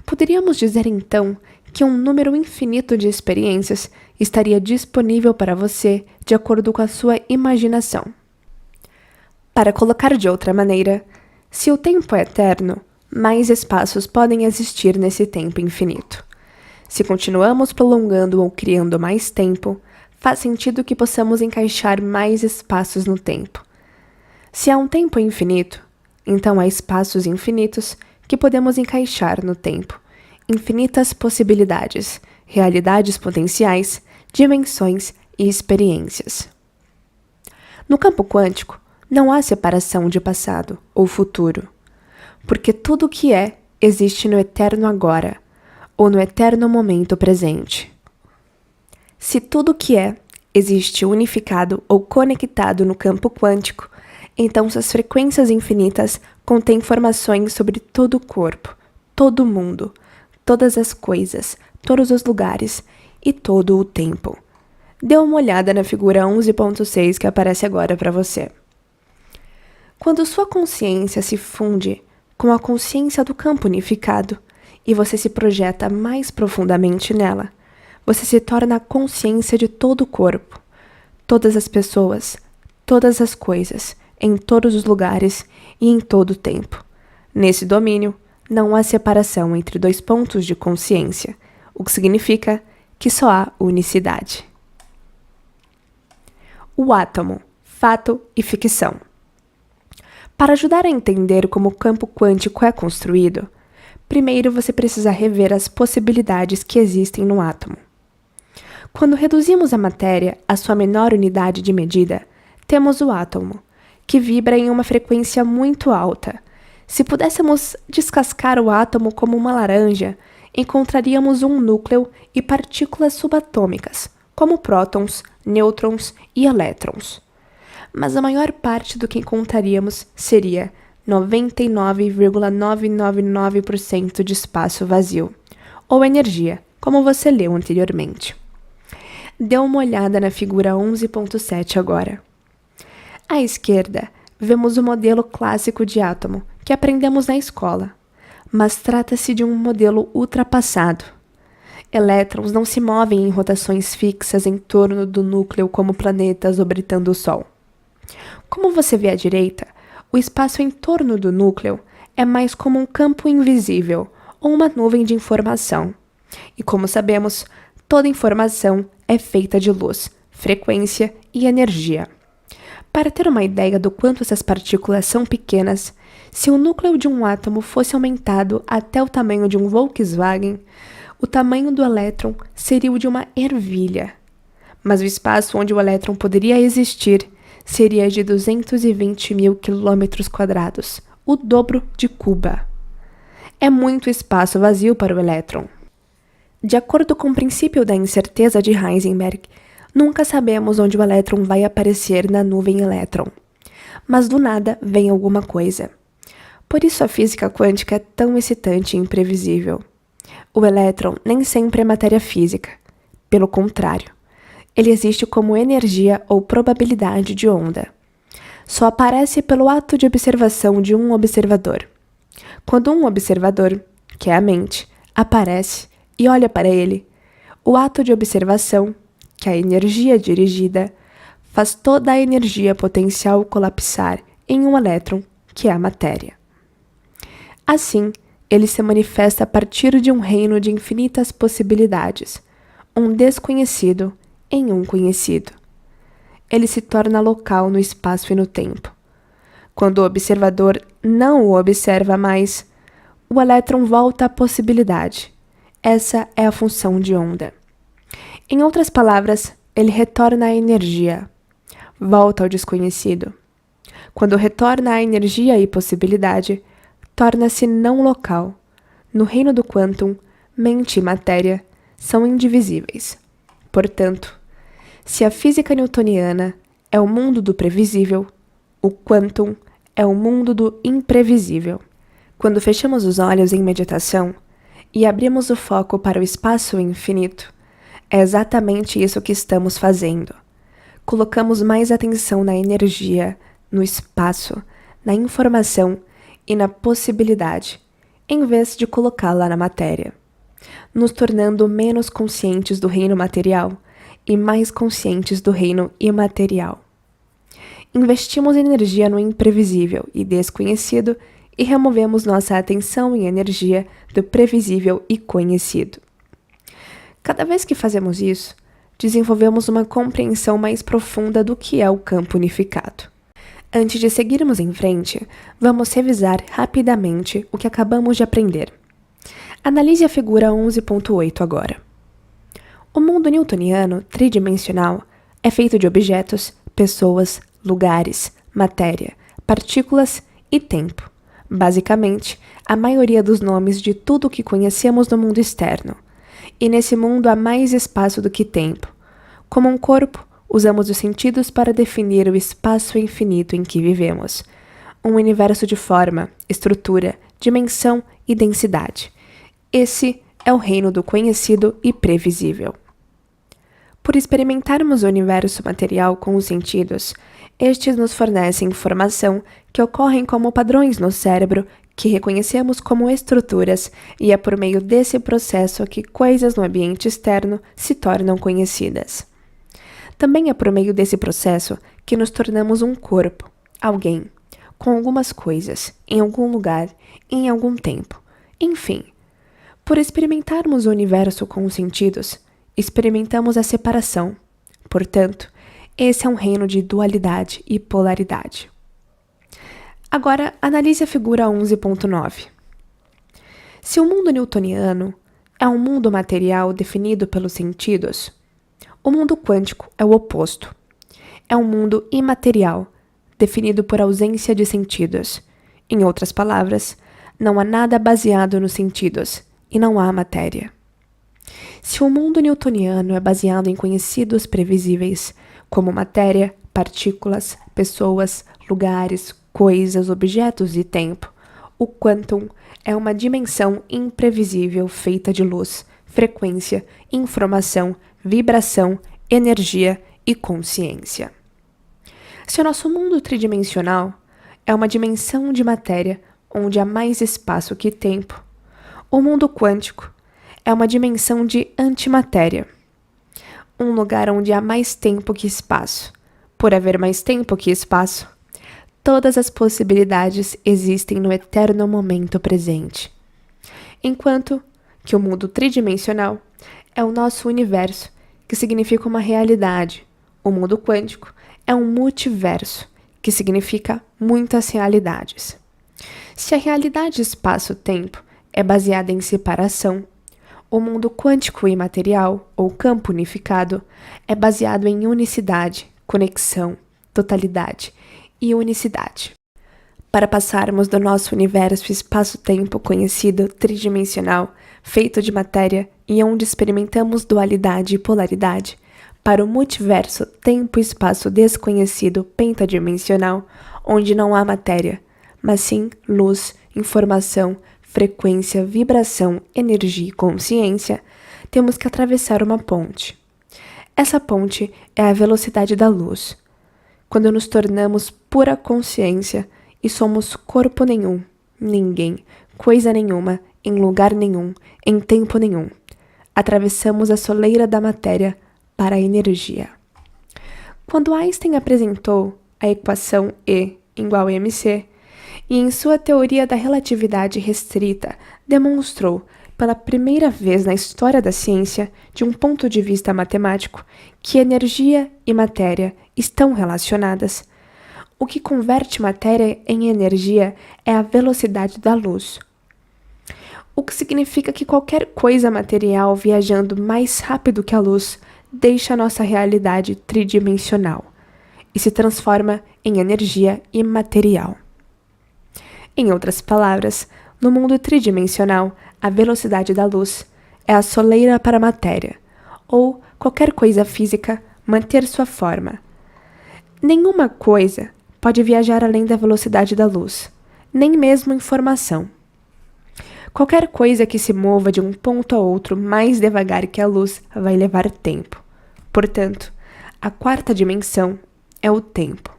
Poderíamos dizer então que um número infinito de experiências estaria disponível para você de acordo com a sua imaginação. Para colocar de outra maneira, se o tempo é eterno, mais espaços podem existir nesse tempo infinito. Se continuamos prolongando ou criando mais tempo, faz sentido que possamos encaixar mais espaços no tempo. Se há um tempo infinito, então há espaços infinitos que podemos encaixar no tempo. Infinitas possibilidades, realidades potenciais, dimensões e experiências. No campo quântico, não há separação de passado ou futuro, porque tudo o que é existe no eterno agora, ou no eterno momento presente. Se tudo o que é existe unificado ou conectado no campo quântico, então suas frequências infinitas contêm informações sobre todo o corpo, todo o mundo, todas as coisas, todos os lugares e todo o tempo. Dê uma olhada na figura 11.6 que aparece agora para você. Quando sua consciência se funde com a consciência do campo unificado e você se projeta mais profundamente nela, você se torna a consciência de todo o corpo, todas as pessoas, todas as coisas, em todos os lugares e em todo o tempo. Nesse domínio, não há separação entre dois pontos de consciência, o que significa que só há unicidade. O átomo, fato e ficção. Para ajudar a entender como o campo quântico é construído, primeiro você precisa rever as possibilidades que existem no átomo. Quando reduzimos a matéria à sua menor unidade de medida, temos o átomo, que vibra em uma frequência muito alta. Se pudéssemos descascar o átomo como uma laranja, encontraríamos um núcleo e partículas subatômicas, como prótons, nêutrons e elétrons. Mas a maior parte do que encontraríamos seria 99,999% de espaço vazio, ou energia, como você leu anteriormente. Dê uma olhada na figura 11.7 agora. À esquerda, vemos o modelo clássico de átomo que aprendemos na escola, mas trata-se de um modelo ultrapassado. Elétrons não se movem em rotações fixas em torno do núcleo como planetas orbitando o Sol. Como você vê à direita, o espaço em torno do núcleo é mais como um campo invisível ou uma nuvem de informação. E como sabemos, toda informação é feita de luz, frequência e energia. Para ter uma ideia do quanto essas partículas são pequenas, se o núcleo de um átomo fosse aumentado até o tamanho de um Volkswagen, o tamanho do elétron seria o de uma ervilha. Mas o espaço onde o elétron poderia existir seria de 220 mil quilômetros quadrados, o dobro de Cuba. É muito espaço vazio para o elétron. De acordo com o princípio da incerteza de Heisenberg, nunca sabemos onde o elétron vai aparecer na nuvem elétron. Mas do nada vem alguma coisa. Por isso a física quântica é tão excitante e imprevisível. O elétron nem sempre é matéria física. Pelo contrário, ele existe como energia ou probabilidade de onda. Só aparece pelo ato de observação de um observador. Quando um observador, que é a mente, aparece e olha para ele, o ato de observação, que é a energia dirigida, faz toda a energia potencial colapsar em um elétron, que é a matéria. Assim, ele se manifesta a partir de um reino de infinitas possibilidades, um desconhecido em um conhecido. Ele se torna local no espaço e no tempo. Quando o observador não o observa mais, o elétron volta à possibilidade. Essa é a função de onda. Em outras palavras, ele retorna à energia, volta ao desconhecido. Quando retorna à energia e possibilidade, torna-se não local. No reino do quantum, mente e matéria são indivisíveis. Portanto, se a física newtoniana é o mundo do previsível, o quantum é o mundo do imprevisível. Quando fechamos os olhos em meditação e abrimos o foco para o espaço infinito, é exatamente isso que estamos fazendo. Colocamos mais atenção na energia, no espaço, na informação e na possibilidade, em vez de colocá-la na matéria, nos tornando menos conscientes do reino material e mais conscientes do reino imaterial. Investimos energia no imprevisível e desconhecido e removemos nossa atenção e energia do previsível e conhecido. Cada vez que fazemos isso, desenvolvemos uma compreensão mais profunda do que é o campo unificado. Antes de seguirmos em frente, vamos revisar rapidamente o que acabamos de aprender. Analise a figura 11.8 agora. O mundo newtoniano tridimensional é feito de objetos, pessoas, lugares, matéria, partículas e tempo. Basicamente, a maioria dos nomes de tudo o que conhecemos no mundo externo. E nesse mundo há mais espaço do que tempo. Como um corpo, usamos os sentidos para definir o espaço infinito em que vivemos. Um universo de forma, estrutura, dimensão e densidade. Esse é o reino do conhecido e previsível. Por experimentarmos o universo material com os sentidos, estes nos fornecem informação que ocorrem como padrões no cérebro que reconhecemos como estruturas, e é por meio desse processo que coisas no ambiente externo se tornam conhecidas. Também é por meio desse processo que nos tornamos um corpo, alguém, com algumas coisas, em algum lugar, em algum tempo. Enfim, por experimentarmos o universo com os sentidos, experimentamos a separação. Portanto, esse é um reino de dualidade e polaridade. Agora, analise a figura 11.9. Se o mundo newtoniano é um mundo material definido pelos sentidos, o mundo quântico é o oposto. É um mundo imaterial, definido por ausência de sentidos. Em outras palavras, não há nada baseado nos sentidos e não há matéria. Se o mundo newtoniano é baseado em conhecidos previsíveis, como matéria, partículas, pessoas, lugares, coisas, objetos e tempo, o quantum é uma dimensão imprevisível feita de luz, frequência, informação, vibração, energia e consciência. Se o nosso mundo tridimensional é uma dimensão de matéria onde há mais espaço que tempo, o mundo quântico é uma dimensão de antimatéria, um lugar onde há mais tempo que espaço. Por haver mais tempo que espaço, todas as possibilidades existem no eterno momento presente. Enquanto que o mundo tridimensional é o nosso universo, que significa uma realidade. O mundo quântico é um multiverso, que significa muitas realidades. Se a realidade espaço-tempo é baseada em separação, o mundo quântico imaterial, ou campo unificado, é baseado em unicidade, conexão, totalidade e unicidade. Para passarmos do nosso universo espaço-tempo conhecido tridimensional, feito de matéria e onde experimentamos dualidade e polaridade, para o multiverso tempo-espaço desconhecido pentadimensional, onde não há matéria, mas sim luz, informação, frequência, vibração, energia e consciência, temos que atravessar uma ponte. Essa ponte é a velocidade da luz. Quando nos tornamos pura consciência e somos corpo nenhum, ninguém, coisa nenhuma, em lugar nenhum, em tempo nenhum, atravessamos a soleira da matéria para a energia. Quando Einstein apresentou a equação E igual a mc, e em sua teoria da relatividade restrita demonstrou pela primeira vez na história da ciência, de um ponto de vista matemático, que energia e matéria estão relacionadas. O que converte matéria em energia é a velocidade da luz. O que significa que qualquer coisa material viajando mais rápido que a luz deixa a nossa realidade tridimensional e se transforma em energia imaterial. Em outras palavras, no mundo tridimensional, a velocidade da luz é a soleira para a matéria, ou qualquer coisa física manter sua forma. Nenhuma coisa pode viajar além da velocidade da luz, nem mesmo informação. Qualquer coisa que se mova de um ponto a outro mais devagar que a luz vai levar tempo. Portanto, a quarta dimensão é o tempo.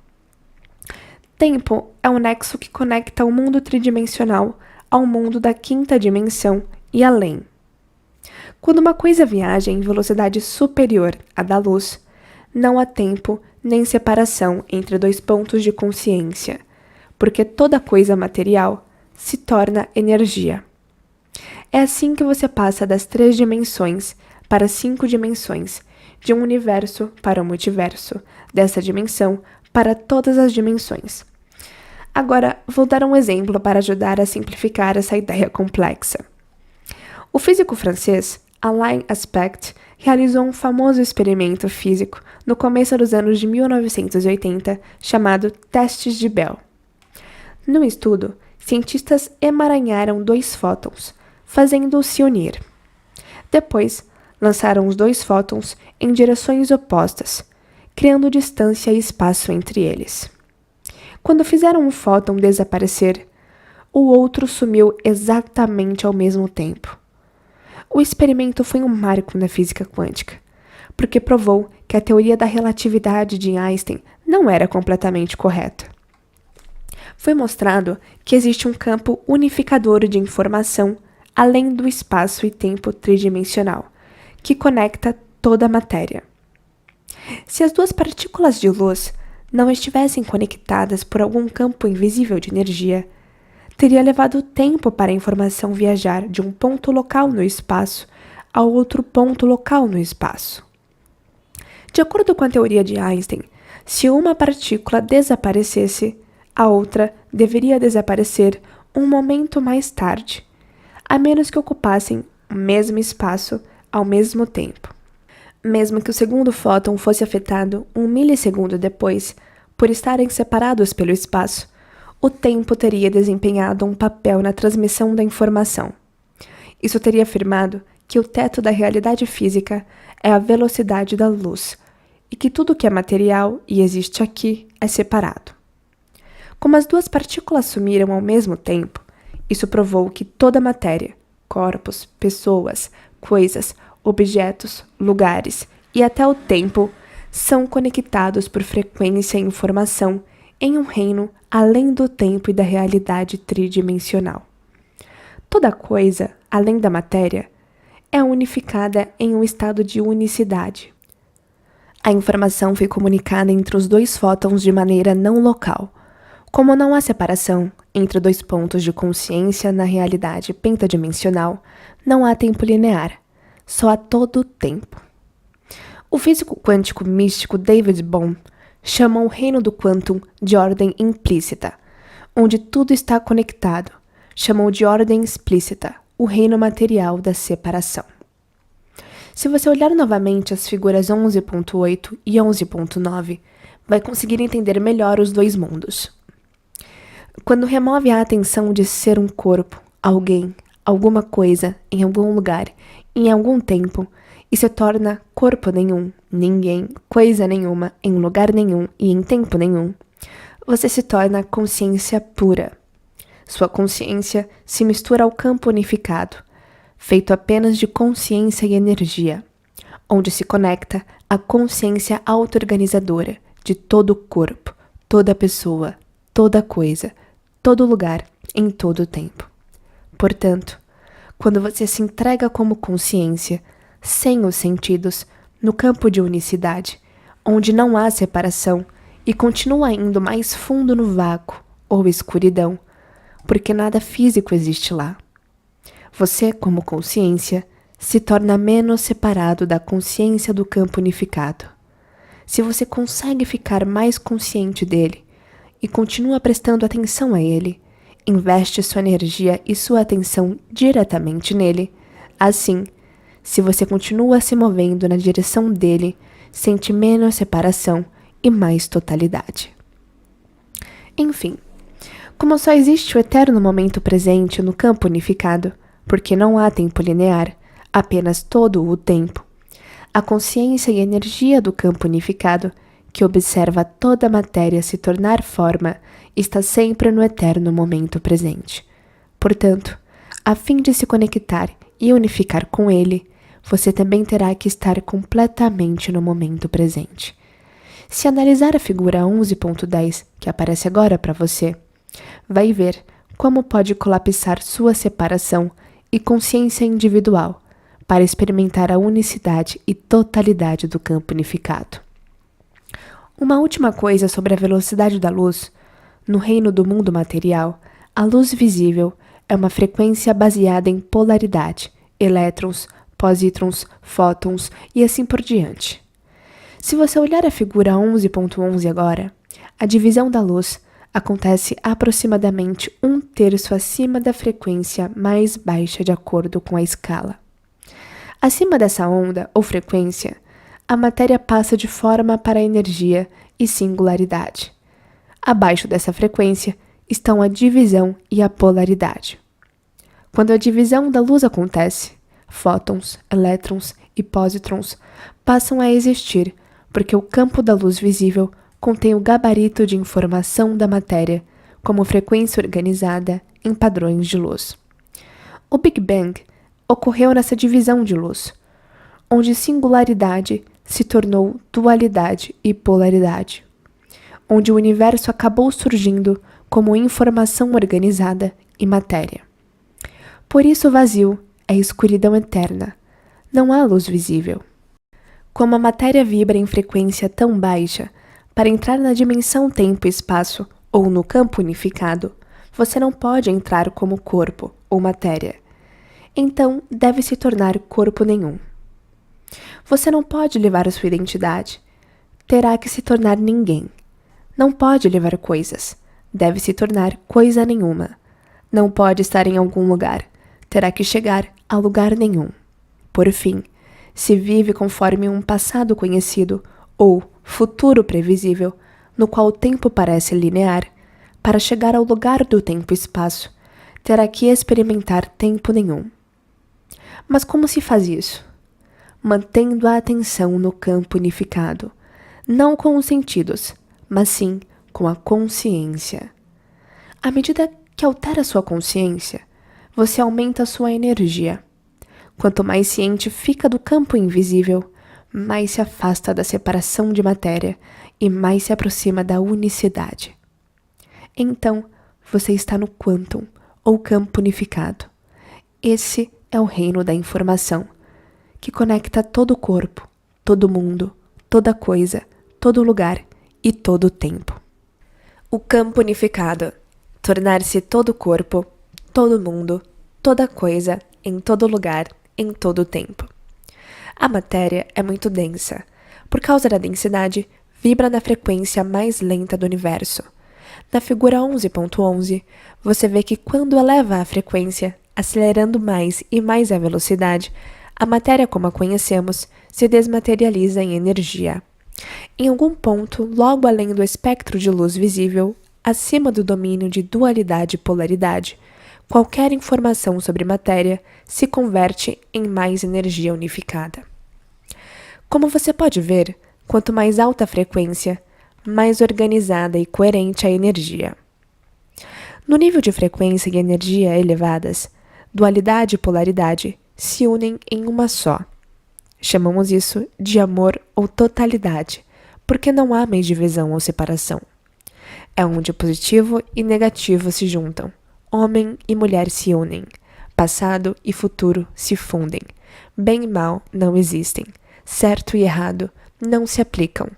Tempo é um nexo que conecta o mundo tridimensional ao mundo da quinta dimensão e além. Quando uma coisa viaja em velocidade superior à da luz, não há tempo nem separação entre dois pontos de consciência, porque toda coisa material se torna energia. É assim que você passa das 3 dimensões para 5 dimensões, de um universo para o multiverso, dessa dimensão para todas as dimensões. Agora, vou dar um exemplo para ajudar a simplificar essa ideia complexa. O físico francês Alain Aspect realizou um famoso experimento físico no começo dos anos de 1980, chamado Testes de Bell. No estudo, cientistas emaranharam 2 fótons, fazendo-os se unir. Depois, lançaram os 2 fótons em direções opostas, criando distância e espaço entre eles. Quando fizeram um fóton desaparecer, o outro sumiu exatamente ao mesmo tempo. O experimento foi um marco na física quântica, porque provou que a teoria da relatividade de Einstein não era completamente correta. Foi mostrado que existe um campo unificador de informação além do espaço e tempo tridimensional, que conecta toda a matéria. Se as 2 partículas de luz não estivessem conectadas por algum campo invisível de energia, teria levado tempo para a informação viajar de um ponto local no espaço a outro ponto local no espaço. De acordo com a teoria de Einstein, se uma partícula desaparecesse, a outra deveria desaparecer um momento mais tarde, a menos que ocupassem o mesmo espaço ao mesmo tempo. Mesmo que o segundo fóton fosse afetado 1 milissegundo depois, por estarem separados pelo espaço, o tempo teria desempenhado um papel na transmissão da informação. Isso teria afirmado que o teto da realidade física é a velocidade da luz e que tudo que é material e existe aqui é separado. Como as 2 partículas sumiram ao mesmo tempo, isso provou que toda a matéria, corpos, pessoas, coisas, objetos, lugares e até o tempo são conectados por frequência e informação em um reino além do tempo e da realidade tridimensional. Toda coisa, além da matéria, é unificada em um estado de unicidade. A informação foi comunicada entre os dois fótons de maneira não local. Como não há separação entre dois pontos de consciência na realidade pentadimensional, não há tempo linear, só há todo o tempo. O físico quântico místico David Bohm chama o reino do quantum de ordem implícita, onde tudo está conectado. Chamou de ordem explícita o reino material da separação. Se você olhar novamente as figuras 11.8 e 11.9, vai conseguir entender melhor os dois mundos. Quando remove a atenção de ser um corpo, alguém, alguma coisa, em algum lugar, em algum tempo, e se torna corpo nenhum, ninguém, coisa nenhuma, em lugar nenhum e em tempo nenhum, você se torna consciência pura. Sua consciência se mistura ao campo unificado, feito apenas de consciência e energia, onde se conecta a consciência auto-organizadora de todo o corpo, toda pessoa, toda coisa, todo lugar, em todo o tempo. Portanto, quando você se entrega como consciência, sem os sentidos, no campo de unicidade, onde não há separação e continua indo mais fundo no vácuo ou escuridão, porque nada físico existe lá. Você, como consciência, se torna menos separado da consciência do campo unificado. Se você consegue ficar mais consciente dele e continua prestando atenção a ele, investe sua energia e sua atenção diretamente nele, assim, se você continua se movendo na direção dele, sente menos separação e mais totalidade. Enfim, como só existe o eterno momento presente no campo unificado, porque não há tempo linear, apenas todo o tempo, a consciência e energia do campo unificado, que observa toda a matéria se tornar forma, está sempre no eterno momento presente. Portanto, a fim de se conectar e unificar com ele, você também terá que estar completamente no momento presente. Se analisar a figura 11.10, que aparece agora para você, vai ver como pode colapsar sua separação e consciência individual para experimentar a unicidade e totalidade do campo unificado. Uma última coisa sobre a velocidade da luz. No reino do mundo material, a luz visível é uma frequência baseada em polaridade, elétrons, pósitrons, fótons e assim por diante. Se você olhar a figura 11.11 agora, a divisão da luz acontece aproximadamente 1/3 acima da frequência mais baixa de acordo com a escala. Acima dessa onda ou frequência, a matéria passa de forma para energia e singularidade. Abaixo dessa frequência estão a divisão e a polaridade. Quando a divisão da luz acontece, fótons, elétrons e pósitrons passam a existir porque o campo da luz visível contém o gabarito de informação da matéria como frequência organizada em padrões de luz. O Big Bang ocorreu nessa divisão de luz, onde singularidade se tornou dualidade e polaridade, onde o universo acabou surgindo como informação organizada e matéria. Por isso o vazio é escuridão eterna, não há luz visível. Como a matéria vibra em frequência tão baixa, para entrar na dimensão tempo e espaço, ou no campo unificado, você não pode entrar como corpo ou matéria. Então, deve se tornar corpo nenhum. Você não pode levar a sua identidade. Terá que se tornar ninguém. Não pode levar coisas. Deve se tornar coisa nenhuma. Não pode estar em algum lugar. Terá que chegar a lugar nenhum. Por fim, se vive conforme um passado conhecido ou futuro previsível, no qual o tempo parece linear, para chegar ao lugar do tempo e espaço, terá que experimentar tempo nenhum. Mas como se faz isso? Mantendo a atenção no campo unificado, não com os sentidos, mas sim com a consciência. À medida que altera sua consciência, você aumenta a sua energia. Quanto mais ciente fica do campo invisível, mais se afasta da separação de matéria e mais se aproxima da unicidade. Então, você está no quantum, ou campo unificado. Esse é o reino da informação, que conecta todo o corpo, todo mundo, toda coisa, todo lugar e todo o tempo. O campo unificado, tornar-se todo o corpo, todo mundo, toda coisa, em todo lugar, em todo o tempo. A matéria é muito densa. Por causa da densidade, vibra na frequência mais lenta do universo. Na figura 11.11, você vê que quando eleva a frequência, acelerando mais e mais a velocidade, a matéria como a conhecemos se desmaterializa em energia. Em algum ponto, logo além do espectro de luz visível, acima do domínio de dualidade e polaridade, qualquer informação sobre matéria se converte em mais energia unificada. Como você pode ver, quanto mais alta a frequência, mais organizada e coerente a energia. No nível de frequência e energia elevadas, dualidade e polaridade se unem em uma só. Chamamos isso de amor ou totalidade, porque não há mais divisão ou separação. É onde positivo e negativo se juntam, homem e mulher se unem, passado e futuro se fundem, bem e mal não existem, certo e errado não se aplicam,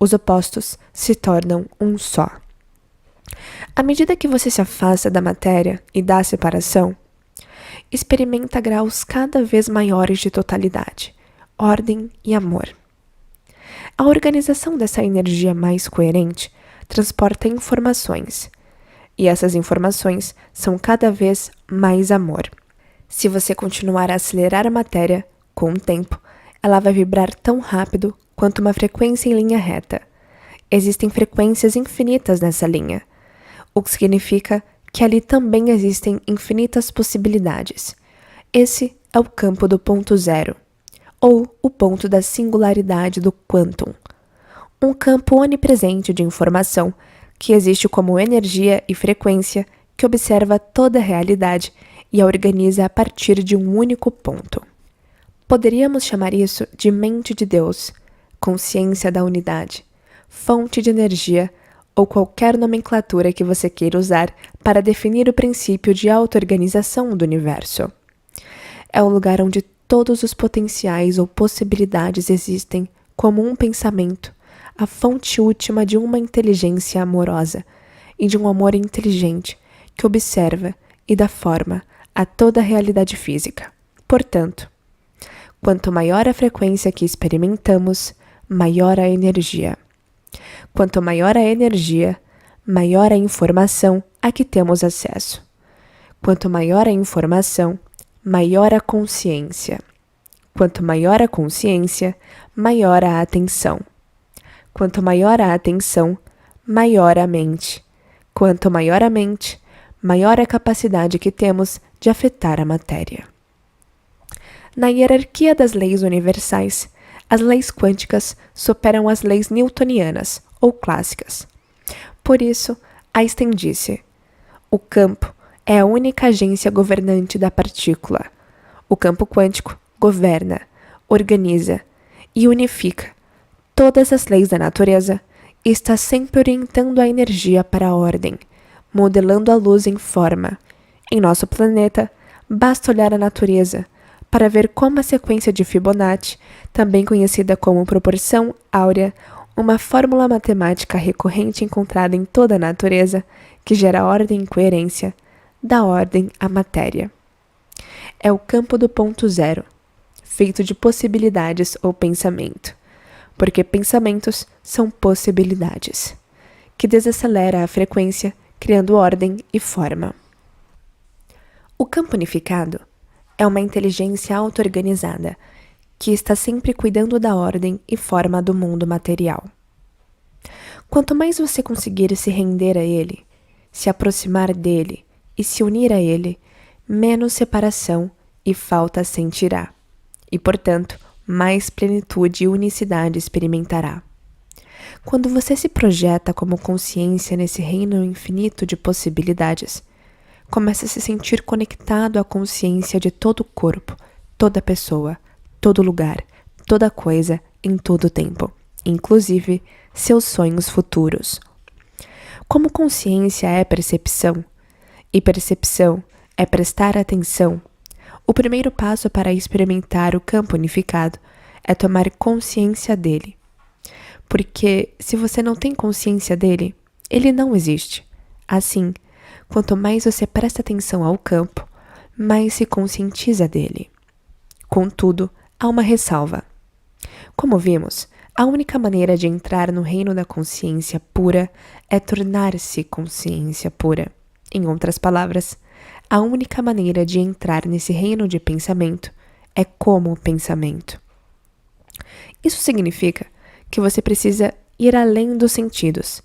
os opostos se tornam um só. À medida que você se afasta da matéria e da separação, experimenta graus cada vez maiores de totalidade, ordem e amor. A organização dessa energia mais coerente transporta informações, e essas informações são cada vez mais amor. Se você continuar a acelerar a matéria, com o tempo, ela vai vibrar tão rápido quanto uma frequência em linha reta. Existem frequências infinitas nessa linha, o que significa que ali também existem infinitas possibilidades. Esse é o campo do ponto zero, ou o ponto da singularidade do quantum. Um campo onipresente de informação que existe como energia e frequência que observa toda a realidade e a organiza a partir de um único ponto. Poderíamos chamar isso de mente de Deus, consciência da unidade, fonte de energia ou qualquer nomenclatura que você queira usar para definir o princípio de auto-organização do universo. É o lugar onde todos os potenciais ou possibilidades existem como um pensamento, a fonte última de uma inteligência amorosa e de um amor inteligente que observa e dá forma a toda a realidade física. Portanto, quanto maior a frequência que experimentamos, maior a energia. Quanto maior a energia, maior a informação a que temos acesso. Quanto maior a informação, maior a consciência. Quanto maior a consciência, maior a atenção. Quanto maior a atenção, maior a mente. Quanto maior a mente, maior a capacidade que temos de afetar a matéria. Na hierarquia das leis universais, as leis quânticas superam as leis newtonianas ou clássicas. Por isso, Einstein disse: o campo é a única agência governante da partícula. O campo quântico governa, organiza e unifica todas as leis da natureza e está sempre orientando a energia para a ordem, modelando a luz em forma. Em nosso planeta, basta olhar a natureza para ver como a sequência de Fibonacci, também conhecida como proporção áurea, uma fórmula matemática recorrente encontrada em toda a natureza, que gera ordem e coerência, dá ordem à matéria. É o campo do ponto zero, feito de possibilidades ou pensamento, porque pensamentos são possibilidades, que desacelera a frequência, criando ordem e forma. O campo unificado é uma inteligência auto-organizada, que está sempre cuidando da ordem e forma do mundo material. Quanto mais você conseguir se render a ele, se aproximar dele e se unir a ele, menos separação e falta sentirá, e, portanto, mais plenitude e unicidade experimentará. Quando você se projeta como consciência nesse reino infinito de possibilidades, começa a se sentir conectado à consciência de todo o corpo, toda pessoa, todo lugar, toda coisa, em todo tempo, inclusive seus sonhos futuros. Como consciência é percepção, e percepção é prestar atenção, O primeiro passo para experimentar o campo unificado é tomar consciência dele. Porque se você não tem consciência dele, ele não existe. Assim, quanto mais você presta atenção ao campo, mais se conscientiza dele. Contudo, há uma ressalva. Como vimos, a única maneira de entrar no reino da consciência pura é tornar-se consciência pura. Em outras palavras, a única maneira de entrar nesse reino de pensamento é como pensamento. Isso significa que você precisa ir além dos sentidos,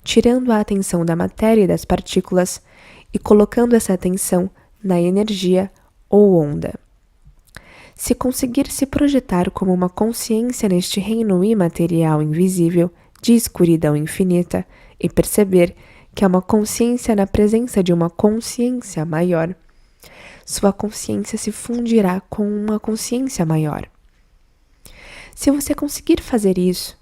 tirando a atenção da matéria e das partículas e colocando essa atenção na energia ou onda. Se conseguir se projetar como uma consciência neste reino imaterial invisível de escuridão infinita e perceber que é uma consciência na presença de uma consciência maior, sua consciência se fundirá com uma consciência maior. Se você conseguir fazer isso,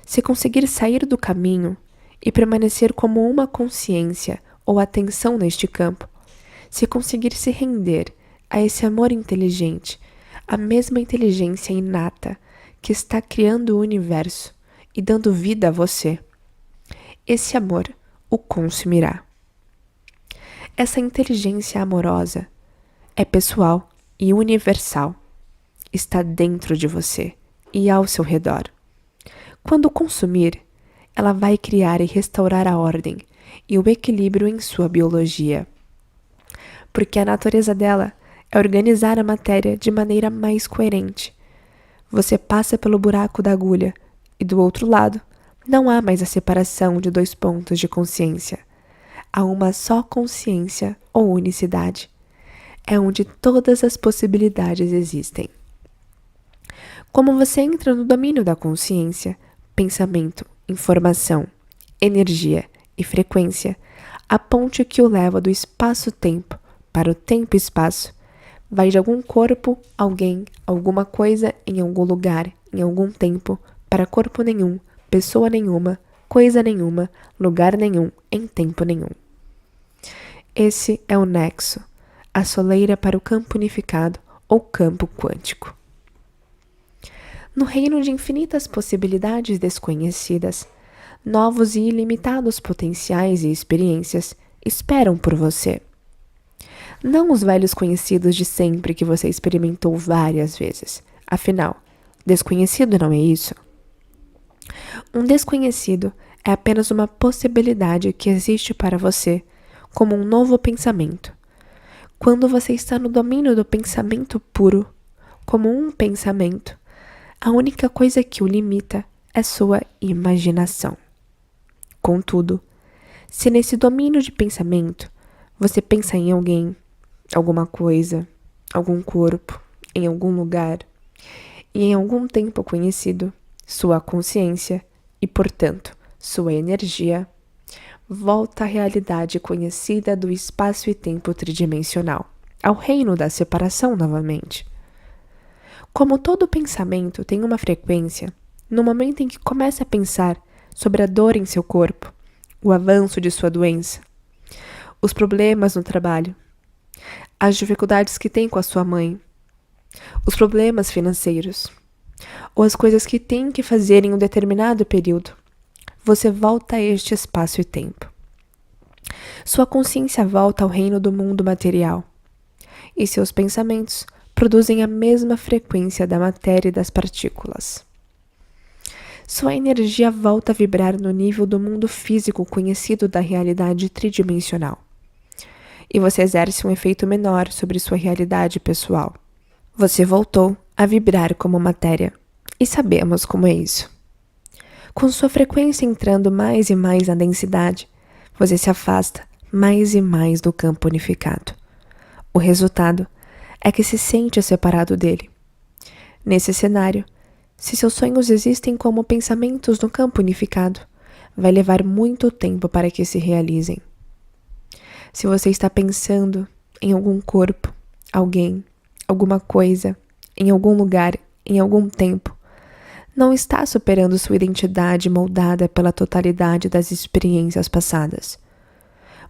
se conseguir sair do caminho e permanecer como uma consciência ou atenção neste campo, se conseguir se render a esse amor inteligente, a mesma inteligência inata que está criando o universo e dando vida a você, esse amor o consumirá. Essa inteligência amorosa é pessoal e universal, está dentro de você e ao seu redor. Quando consumir, ela vai criar e restaurar a ordem e o equilíbrio em sua biologia, porque a natureza dela é organizar a matéria de maneira mais coerente. Você passa pelo buraco da agulha e do outro lado não há mais a separação de dois pontos de consciência. Há uma só consciência ou unicidade. É onde todas as possibilidades existem. Como você entra no domínio da consciência, pensamento, informação, energia e frequência, a ponte que o leva do espaço-tempo para o tempo-espaço, vai de algum corpo, alguém, alguma coisa em algum lugar, em algum tempo, para corpo nenhum, pessoa nenhuma, coisa nenhuma, lugar nenhum, em tempo nenhum. Esse é o nexo, a soleira para o campo unificado ou campo quântico. No reino de infinitas possibilidades desconhecidas, novos e ilimitados potenciais e experiências esperam por você. Não os velhos conhecidos de sempre que você experimentou várias vezes. Afinal, desconhecido não é isso? Um desconhecido é apenas uma possibilidade que existe para você, como um novo pensamento. Quando você está no domínio do pensamento puro, como um pensamento, a única coisa que o limita é sua imaginação. Contudo, se nesse domínio de pensamento você pensa em alguém, alguma coisa, algum corpo, em algum lugar e em algum tempo conhecido, sua consciência e, portanto, sua energia volta à realidade conhecida do espaço e tempo tridimensional, ao reino da separação novamente. Como todo pensamento tem uma frequência, no momento em que começa a pensar sobre a dor em seu corpo, o avanço de sua doença, os problemas no trabalho, as dificuldades que tem com a sua mãe, os problemas financeiros, ou as coisas que tem que fazer em um determinado período, você volta a este espaço e tempo. Sua consciência volta ao reino do mundo material, e seus pensamentos produzem a mesma frequência da matéria e das partículas. Sua energia volta a vibrar no nível do mundo físico conhecido da realidade tridimensional, e você exerce um efeito menor sobre sua realidade pessoal. Você voltou a vibrar como matéria, e sabemos como é isso. Com sua frequência entrando mais e mais na densidade, você se afasta mais e mais do campo unificado. O resultado é que se sente separado dele. Nesse cenário, se seus sonhos existem como pensamentos no campo unificado, vai levar muito tempo para que se realizem. Se você está pensando em algum corpo, alguém, alguma coisa, em algum lugar, em algum tempo, não está superando sua identidade moldada pela totalidade das experiências passadas.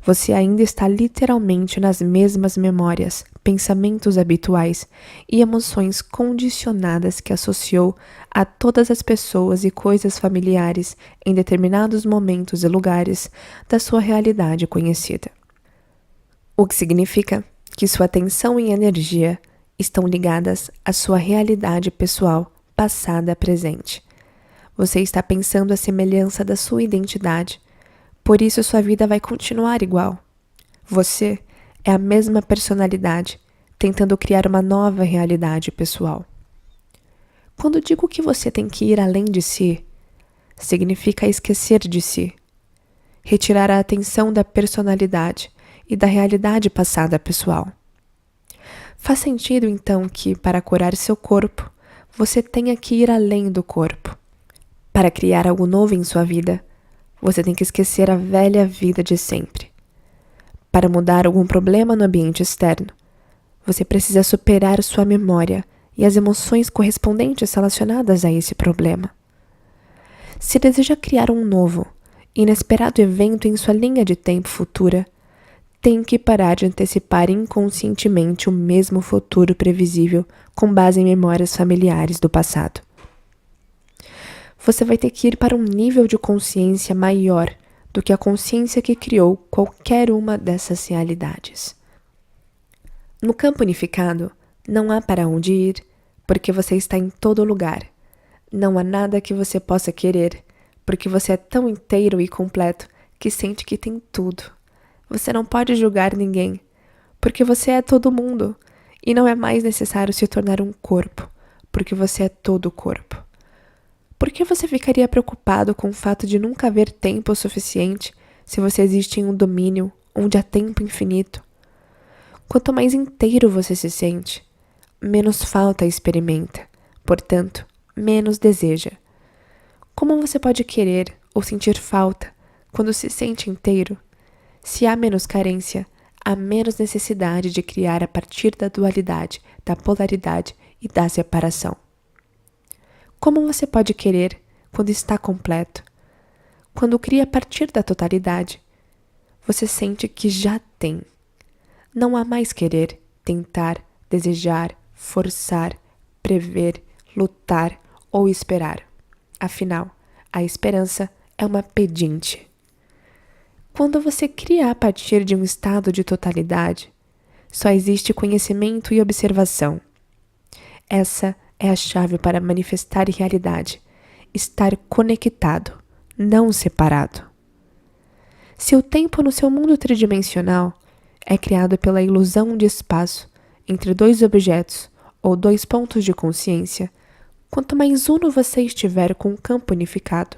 Você ainda está literalmente nas mesmas memórias, pensamentos habituais e emoções condicionadas que associou a todas as pessoas e coisas familiares em determinados momentos e lugares da sua realidade conhecida. O que significa que sua atenção e energia estão ligadas à sua realidade pessoal, passada a presente. Você está pensando a semelhança da sua identidade, por isso sua vida vai continuar igual. Você é a mesma personalidade, tentando criar uma nova realidade pessoal. Quando digo que você tem que ir além de si, significa esquecer de si, retirar a atenção da personalidade e da realidade passada pessoal. Faz sentido, então, que, para curar seu corpo, você tenha que ir além do corpo. Para criar algo novo em sua vida, você tem que esquecer a velha vida de sempre. Para mudar algum problema no ambiente externo, você precisa superar sua memória e as emoções correspondentes relacionadas a esse problema. Se deseja criar um novo, inesperado evento em sua linha de tempo futura, tem que parar de antecipar inconscientemente o mesmo futuro previsível com base em memórias familiares do passado. Você vai ter que ir para um nível de consciência maior do que a consciência que criou qualquer uma dessas realidades. No campo unificado, não há para onde ir, porque você está em todo lugar. Não há nada que você possa querer, porque você é tão inteiro e completo que sente que tem tudo. Você não pode julgar ninguém, porque você é todo mundo, e não é mais necessário se tornar um corpo, porque você é todo o corpo. Por que você ficaria preocupado com o fato de nunca haver tempo suficiente se você existe em um domínio onde há tempo infinito? Quanto mais inteiro você se sente, menos falta experimenta, portanto, menos deseja. Como você pode querer ou sentir falta quando se sente inteiro? Se há menos carência, há menos necessidade de criar a partir da dualidade, da polaridade e da separação. Como você pode querer quando está completo? Quando cria a partir da totalidade, você sente que já tem. Não há mais querer, tentar, desejar, forçar, prever, lutar ou esperar. Afinal, a esperança é uma pedinte. Quando você cria a partir de um estado de totalidade, só existe conhecimento e observação. Essa é a chave para manifestar realidade, estar conectado, não separado. Se o tempo no seu mundo tridimensional é criado pela ilusão de espaço entre dois objetos ou dois pontos de consciência, quanto mais uno você estiver com o campo unificado,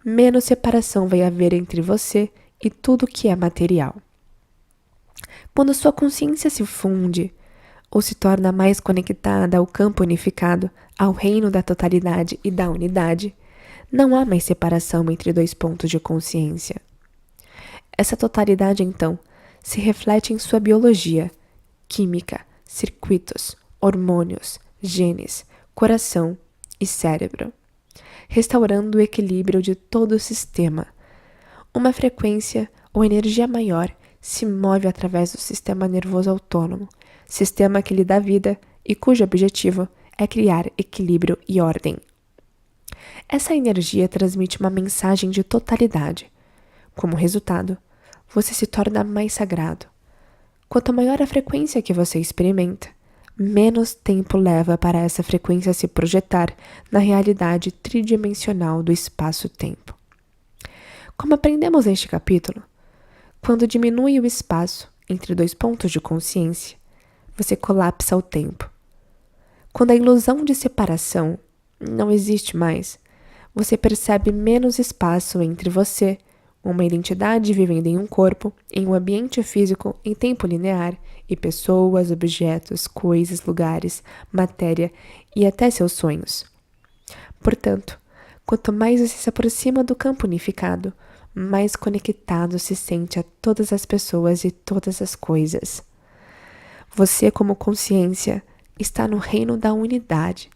menos separação vai haver entre você e tudo que é material. Quando sua consciência se funde, ou se torna mais conectada ao campo unificado, ao reino da totalidade e da unidade, não há mais separação entre dois pontos de consciência. Essa totalidade, então, se reflete em sua biologia, química, circuitos, hormônios, genes, coração e cérebro, restaurando o equilíbrio de todo o sistema. Uma frequência ou energia maior se move através do sistema nervoso autônomo, sistema que lhe dá vida e cujo objetivo é criar equilíbrio e ordem. Essa energia transmite uma mensagem de totalidade. Como resultado, você se torna mais sagrado. Quanto maior a frequência que você experimenta, menos tempo leva para essa frequência se projetar na realidade tridimensional do espaço-tempo. Como aprendemos neste capítulo, quando diminui o espaço entre dois pontos de consciência, você colapsa o tempo. Quando a ilusão de separação não existe mais, você percebe menos espaço entre você, uma identidade vivendo em um corpo, em um ambiente físico em tempo linear, e pessoas, objetos, coisas, lugares, matéria e até seus sonhos. Portanto, quanto mais você se aproxima do campo unificado, mais conectado se sente a todas as pessoas e todas as coisas. Você, como consciência, está no reino da unidade.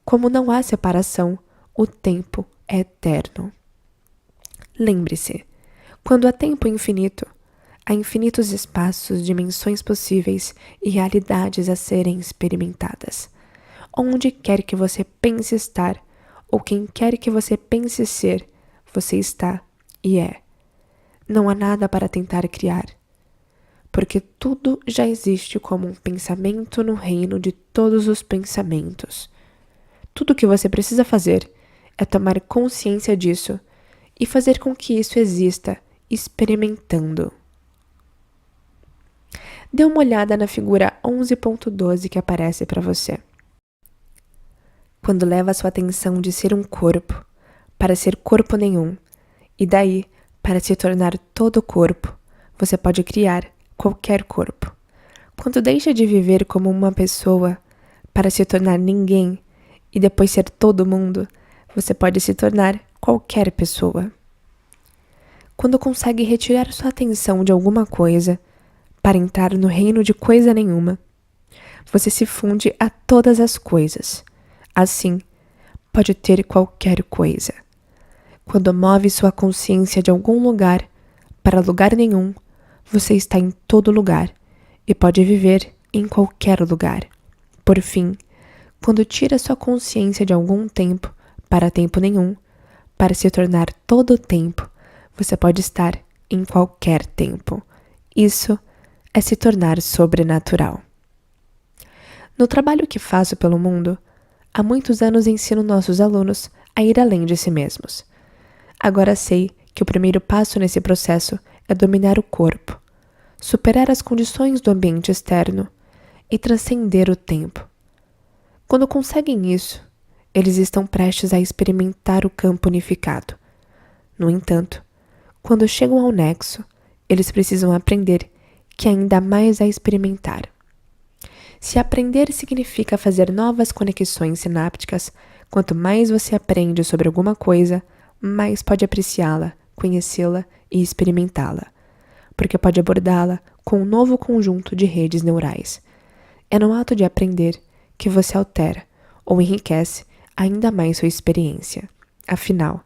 Como não há separação, o tempo é eterno. Lembre-se, quando há tempo infinito, Há infinitos espaços, dimensões possíveis e realidades a serem experimentadas. Onde quer que você pense estar, ou quem quer que você pense ser, você está e é. Não há nada para tentar criar, porque tudo já existe como um pensamento no reino de todos os pensamentos. Tudo o que você precisa fazer é tomar consciência disso e fazer com que isso exista, experimentando. Dê uma olhada na figura 11.12 que aparece para você. Quando leva sua atenção de ser um corpo para ser corpo nenhum, e daí para se tornar todo corpo, você pode criar qualquer corpo. Quando deixa de viver como uma pessoa para se tornar ninguém e depois ser todo mundo, você pode se tornar qualquer pessoa. Quando consegue retirar sua atenção de alguma coisa para entrar no reino de coisa nenhuma, você se funde a todas as coisas. Assim, pode ter qualquer coisa. Quando move sua consciência de algum lugar para lugar nenhum, você está em todo lugar e pode viver em qualquer lugar. Por fim, quando tira sua consciência de algum tempo para tempo nenhum, para se tornar todo o tempo, você pode estar em qualquer tempo. Isso é se tornar sobrenatural. No trabalho que faço pelo mundo, há muitos anos ensino nossos alunos a ir além de si mesmos. Agora sei que o primeiro passo nesse processo é dominar o corpo, superar as condições do ambiente externo e transcender o tempo. Quando conseguem isso, eles estão prestes a experimentar o campo unificado. No entanto, quando chegam ao nexo, eles precisam aprender que ainda há mais a experimentar. Se aprender significa fazer novas conexões sinápticas, quanto mais você aprende sobre alguma coisa, mais pode apreciá-la, conhecê-la e experimentá-la, porque pode abordá-la com um novo conjunto de redes neurais. É no ato de aprender que você altera ou enriquece ainda mais sua experiência. Afinal,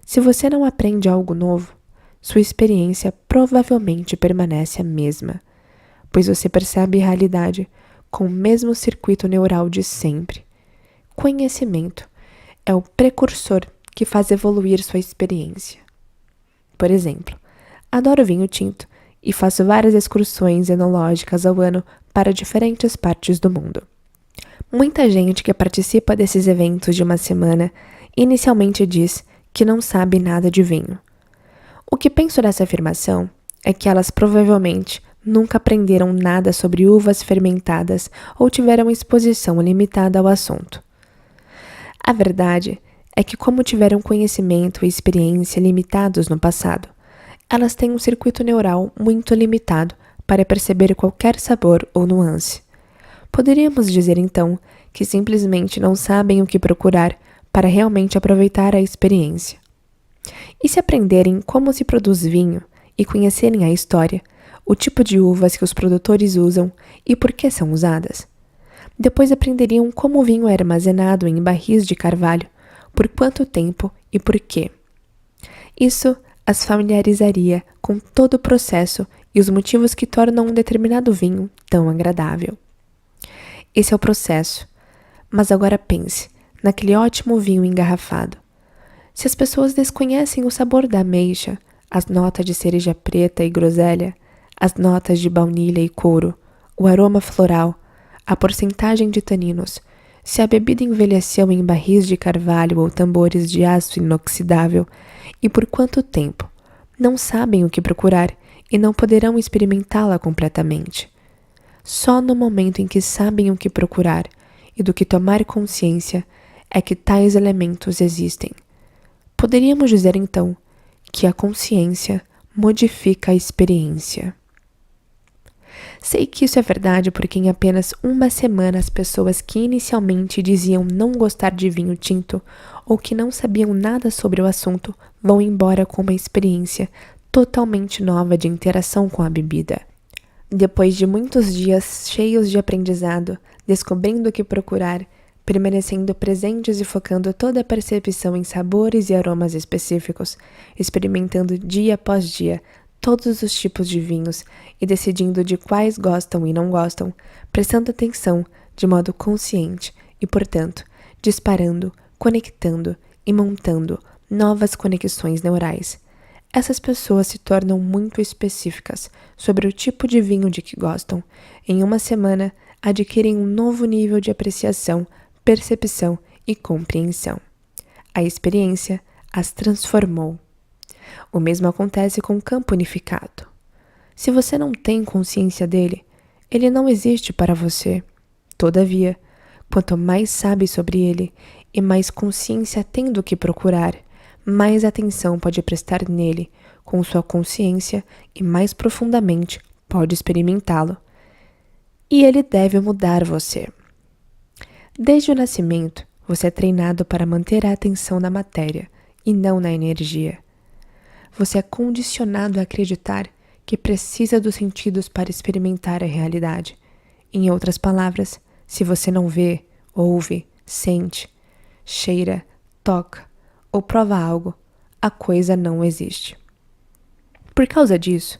se você não aprende algo novo, sua experiência provavelmente permanece a mesma, pois você percebe a realidade com o mesmo circuito neural de sempre. Conhecimento é o precursor que faz evoluir sua experiência. Por exemplo, adoro vinho tinto e faço várias excursões enológicas ao ano para diferentes partes do mundo. Muita gente que participa desses eventos de uma semana inicialmente diz que não sabe nada de vinho. O que penso dessa afirmação é que elas provavelmente nunca aprenderam nada sobre uvas fermentadas ou tiveram exposição limitada ao assunto. A verdade é que, como tiveram conhecimento e experiência limitados no passado, elas têm um circuito neural muito limitado para perceber qualquer sabor ou nuance. Poderíamos dizer então que simplesmente não sabem o que procurar para realmente aproveitar a experiência. E se aprenderem como se produz vinho e conhecerem a história, o tipo de uvas que os produtores usam e por que são usadas? Depois aprenderiam como o vinho é armazenado em barris de carvalho, por quanto tempo e por quê. Isso as familiarizaria com todo o processo e os motivos que tornam um determinado vinho tão agradável. Esse é o processo, mas agora pense naquele ótimo vinho engarrafado. Se as pessoas desconhecem o sabor da ameixa, as notas de cereja preta e groselha, as notas de baunilha e couro, o aroma floral, a porcentagem de taninos, se a bebida envelheceu em barris de carvalho ou tambores de aço inoxidável e por quanto tempo, não sabem o que procurar e não poderão experimentá-la completamente. Só no momento em que sabem o que procurar e do que tomar consciência é que tais elementos existem. Poderíamos dizer então que a consciência modifica a experiência. Sei que isso é verdade porque em apenas uma semana as pessoas que inicialmente diziam não gostar de vinho tinto ou que não sabiam nada sobre o assunto vão embora com uma experiência totalmente nova de interação com a bebida. Depois de muitos dias cheios de aprendizado, descobrindo o que procurar, permanecendo presentes e focando toda a percepção em sabores e aromas específicos, experimentando dia após dia todos os tipos de vinhos e decidindo de quais gostam e não gostam, prestando atenção de modo consciente e, portanto, disparando, conectando e montando novas conexões neurais. Essas pessoas se tornam muito específicas sobre o tipo de vinho de que gostam. Em uma semana, adquirem um novo nível de apreciação, percepção e compreensão. A experiência as transformou. O mesmo acontece com o campo unificado. Se você não tem consciência dele, ele não existe para você. Todavia, quanto mais sabe sobre ele e mais consciência tem do que procurar, mais atenção pode prestar nele com sua consciência e mais profundamente pode experimentá-lo. E ele deve mudar você. Desde o nascimento, você é treinado para manter a atenção na matéria e não na energia. Você é condicionado a acreditar que precisa dos sentidos para experimentar a realidade. Em outras palavras, se você não vê, ouve, sente, cheira, toca ou prova algo, a coisa não existe. Por causa disso,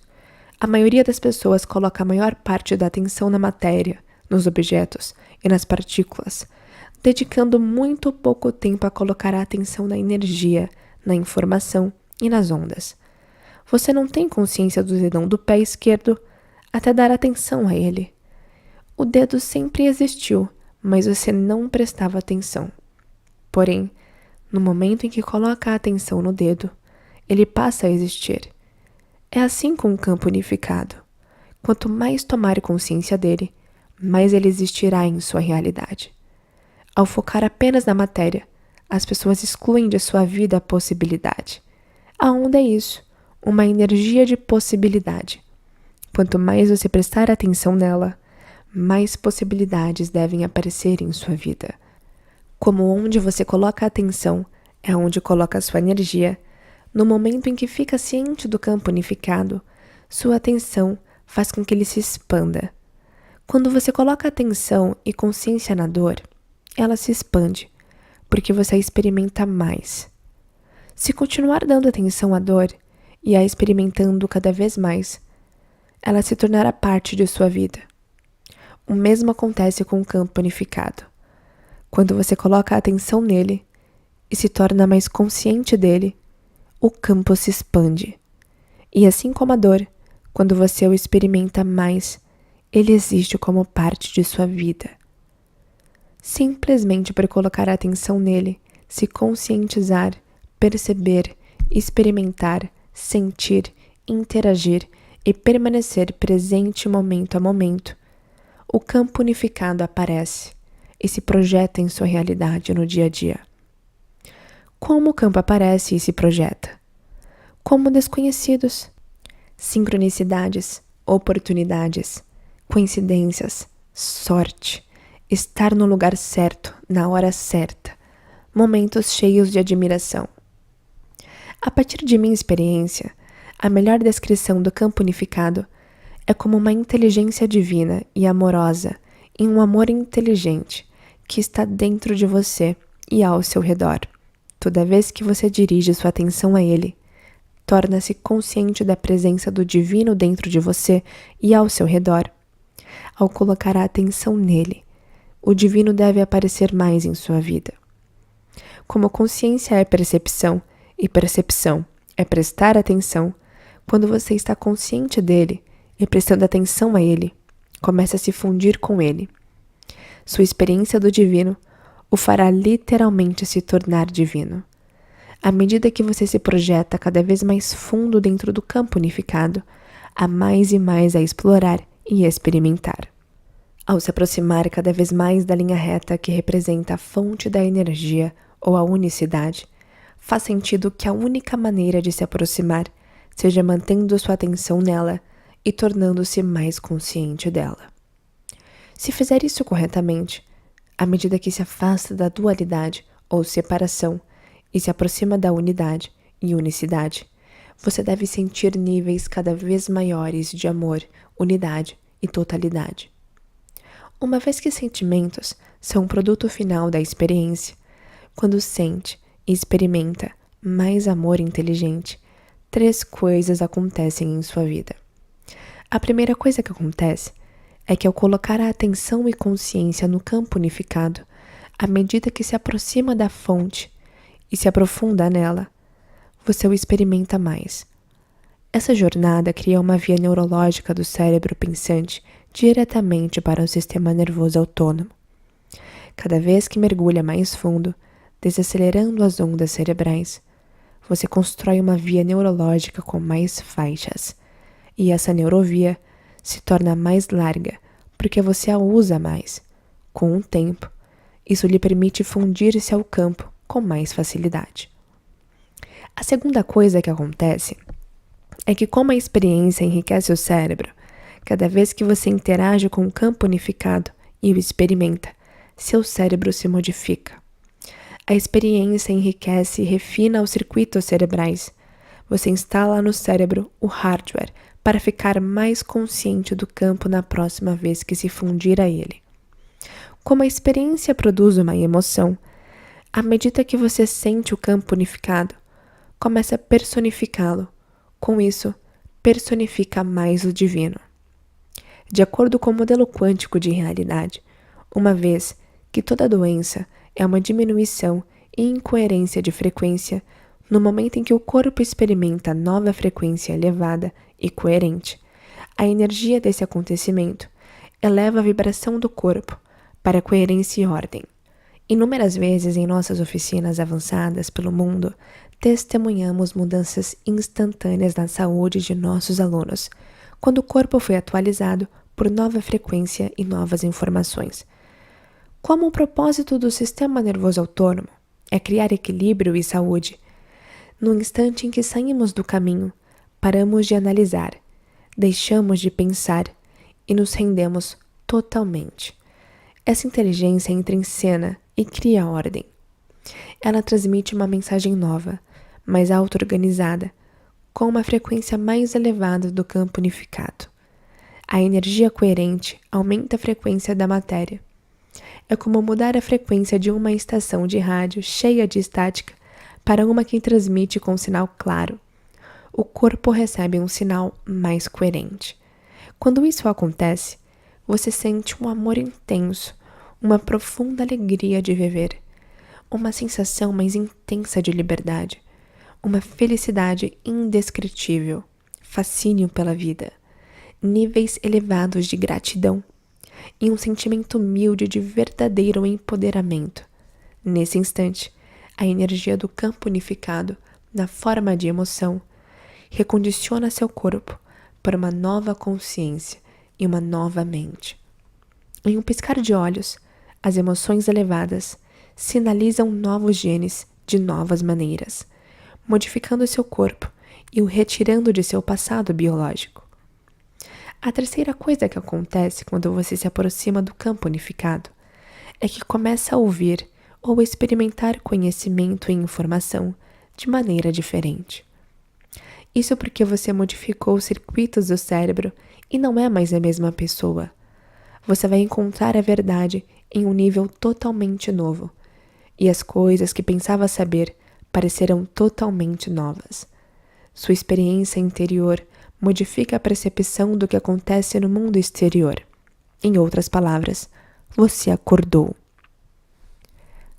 a maioria das pessoas coloca a maior parte da atenção na matéria, nos objetos e nas partículas, dedicando muito pouco tempo a colocar a atenção na energia, na informação e nas ondas. Você não tem consciência do dedão do pé esquerdo até dar atenção a ele. O dedo sempre existiu, mas você não prestava atenção. Porém, no momento em que coloca a atenção no dedo, ele passa a existir. É assim com o campo unificado. Quanto mais tomar consciência dele, mais ele existirá em sua realidade. Ao focar apenas na matéria, as pessoas excluem de sua vida a possibilidade. A onda é isso, uma energia de possibilidade. Quanto mais você prestar atenção nela, mais possibilidades devem aparecer em sua vida. Como onde você coloca a atenção é onde coloca a sua energia, no momento em que fica ciente do campo unificado, sua atenção faz com que ele se expanda. Quando você coloca atenção e consciência na dor, ela se expande, porque você a experimenta mais. Se continuar dando atenção à dor e a experimentando cada vez mais, ela se tornará parte de sua vida. O mesmo acontece com o campo unificado. Quando você coloca a atenção nele e se torna mais consciente dele, o campo se expande. E assim como a dor, quando você o experimenta mais, ele existe como parte de sua vida. Simplesmente por colocar a atenção nele, se conscientizar, perceber, experimentar, sentir, interagir e permanecer presente momento a momento, o campo unificado aparece e se projeta em sua realidade no dia a dia. Como o campo aparece e se projeta? Como desconhecidos, sincronicidades, oportunidades, coincidências, sorte, estar no lugar certo, na hora certa, momentos cheios de admiração. A partir de minha experiência, a melhor descrição do campo unificado é como uma inteligência divina e amorosa e um amor inteligente que está dentro de você e ao seu redor. Toda vez que você dirige sua atenção a ele, torna-se consciente da presença do divino dentro de você e ao seu redor. Ao colocar a atenção nele, o divino deve aparecer mais em sua vida. Como consciência é percepção e percepção é prestar atenção, quando você está consciente dele e prestando atenção a ele, começa a se fundir com ele. Sua experiência do divino o fará literalmente se tornar divino. À medida que você se projeta cada vez mais fundo dentro do campo unificado, há mais e mais a explorar e experimentar. Ao se aproximar cada vez mais da linha reta que representa a fonte da energia ou a unicidade, faz sentido que a única maneira de se aproximar seja mantendo sua atenção nela e tornando-se mais consciente dela. Se fizer isso corretamente, à medida que se afasta da dualidade ou separação e se aproxima da unidade e unicidade, você deve sentir níveis cada vez maiores de amor, unidade e totalidade. Uma vez que sentimentos são o produto final da experiência, quando sente e experimenta mais amor inteligente, 3 coisas acontecem em sua vida. A primeira coisa que acontece é que ao colocar a atenção e consciência no campo unificado, à medida que se aproxima da fonte e se aprofunda nela, você o experimenta mais. Essa jornada cria uma via neurológica do cérebro pensante diretamente para o sistema nervoso autônomo. Cada vez que mergulha mais fundo, desacelerando as ondas cerebrais, você constrói uma via neurológica com mais faixas, e essa neurovia se torna mais larga porque você a usa mais. Com o tempo, isso lhe permite fundir-se ao campo com mais facilidade. A segunda coisa que acontece é que, como a experiência enriquece o cérebro, cada vez que você interage com o campo unificado e o experimenta, seu cérebro se modifica. A experiência enriquece e refina os circuitos cerebrais. Você instala no cérebro o hardware para ficar mais consciente do campo na próxima vez que se fundir a ele. Como a experiência produz uma emoção, à medida que você sente o campo unificado, começa a personificá-lo. Com isso, personifica mais o divino. De acordo com o modelo quântico de realidade, uma vez que toda doença é uma diminuição e incoerência de frequência, no momento em que o corpo experimenta nova frequência elevada e coerente, a energia desse acontecimento eleva a vibração do corpo para coerência e ordem. Inúmeras vezes em nossas oficinas avançadas pelo mundo, testemunhamos mudanças instantâneas na saúde de nossos alunos, quando o corpo foi atualizado por nova frequência e novas informações. Como o propósito do sistema nervoso autônomo é criar equilíbrio e saúde, no instante em que saímos do caminho, paramos de analisar, deixamos de pensar e nos rendemos totalmente. Essa inteligência entra em cena e cria ordem. Ela transmite uma mensagem nova, mais auto-organizada, com uma frequência mais elevada do campo unificado. A energia coerente aumenta a frequência da matéria. É como mudar a frequência de uma estação de rádio cheia de estática para uma que transmite com sinal claro. O corpo recebe um sinal mais coerente. Quando isso acontece, você sente um amor intenso, uma profunda alegria de viver, uma sensação mais intensa de liberdade, uma felicidade indescritível, fascínio pela vida, níveis elevados de gratidão e um sentimento humilde de verdadeiro empoderamento. Nesse instante, a energia do campo unificado, na forma de emoção, recondiciona seu corpo para uma nova consciência e uma nova mente. Em um piscar de olhos, as emoções elevadas sinalizam novos genes de novas maneiras, modificando seu corpo e o retirando de seu passado biológico. A terceira coisa que acontece quando você se aproxima do campo unificado é que começa a ouvir ou experimentar conhecimento e informação de maneira diferente. Isso porque você modificou os circuitos do cérebro e não é mais a mesma pessoa. Você vai encontrar a verdade em um nível totalmente novo, e as coisas que pensava saber parecerão totalmente novas. Sua experiência interior modifica a percepção do que acontece no mundo exterior. Em outras palavras, você acordou.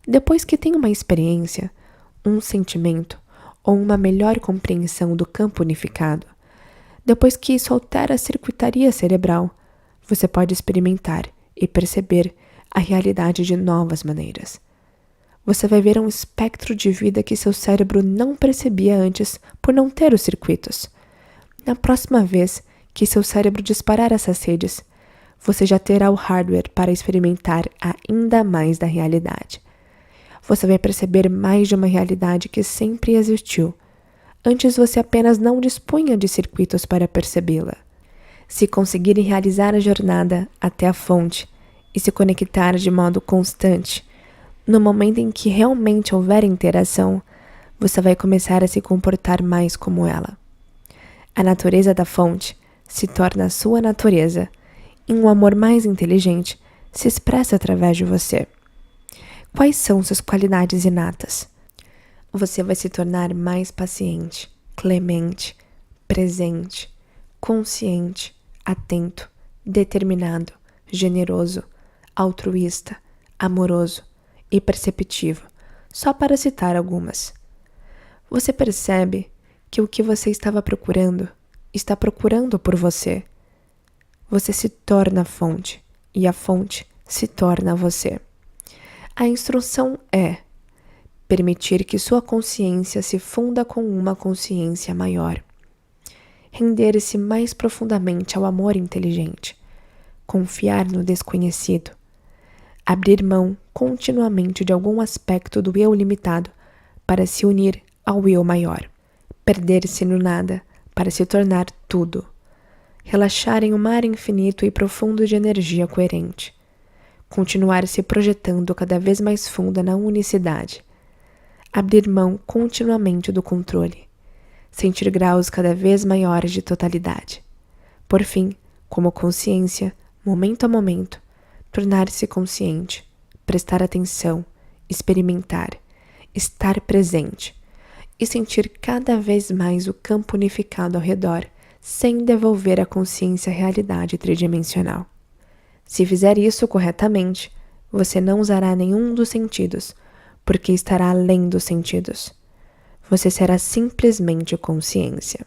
Depois que tem uma experiência, um sentimento ou uma melhor compreensão do campo unificado, depois que isso altera a circuitaria cerebral, você pode experimentar e perceber a realidade de novas maneiras. Você vai ver um espectro de vida que seu cérebro não percebia antes por não ter os circuitos. Na próxima vez que seu cérebro disparar essas redes, você já terá o hardware para experimentar ainda mais da realidade. Você vai perceber mais de uma realidade que sempre existiu. Antes você apenas não dispunha de circuitos para percebê-la. Se conseguir realizar a jornada até a fonte e se conectar de modo constante, no momento em que realmente houver interação, você vai começar a se comportar mais como ela. A natureza da fonte se torna a sua natureza e um amor mais inteligente se expressa através de você. Quais são suas qualidades inatas? Você vai se tornar mais paciente, clemente, presente, consciente, atento, determinado, generoso, altruísta, amoroso e perceptivo, só para citar algumas. Você percebe que o que você estava procurando está procurando por você. Você se torna a fonte e a fonte se torna você. A instrução é permitir que sua consciência se funda com uma consciência maior. Render-se mais profundamente ao amor inteligente. Confiar no desconhecido. Abrir mão continuamente de algum aspecto do eu limitado para se unir ao eu maior. Perder-se no nada para se tornar tudo. Relaxar em um mar infinito e profundo de energia coerente. Continuar se projetando cada vez mais funda na unicidade. Abrir mão continuamente do controle. Sentir graus cada vez maiores de totalidade. Por fim, como consciência, momento a momento, tornar-se consciente, prestar atenção, experimentar, estar presente e sentir cada vez mais o campo unificado ao redor, sem devolver à consciência a realidade tridimensional. Se fizer isso corretamente, você não usará nenhum dos sentidos, porque estará além dos sentidos. Você será simplesmente consciência.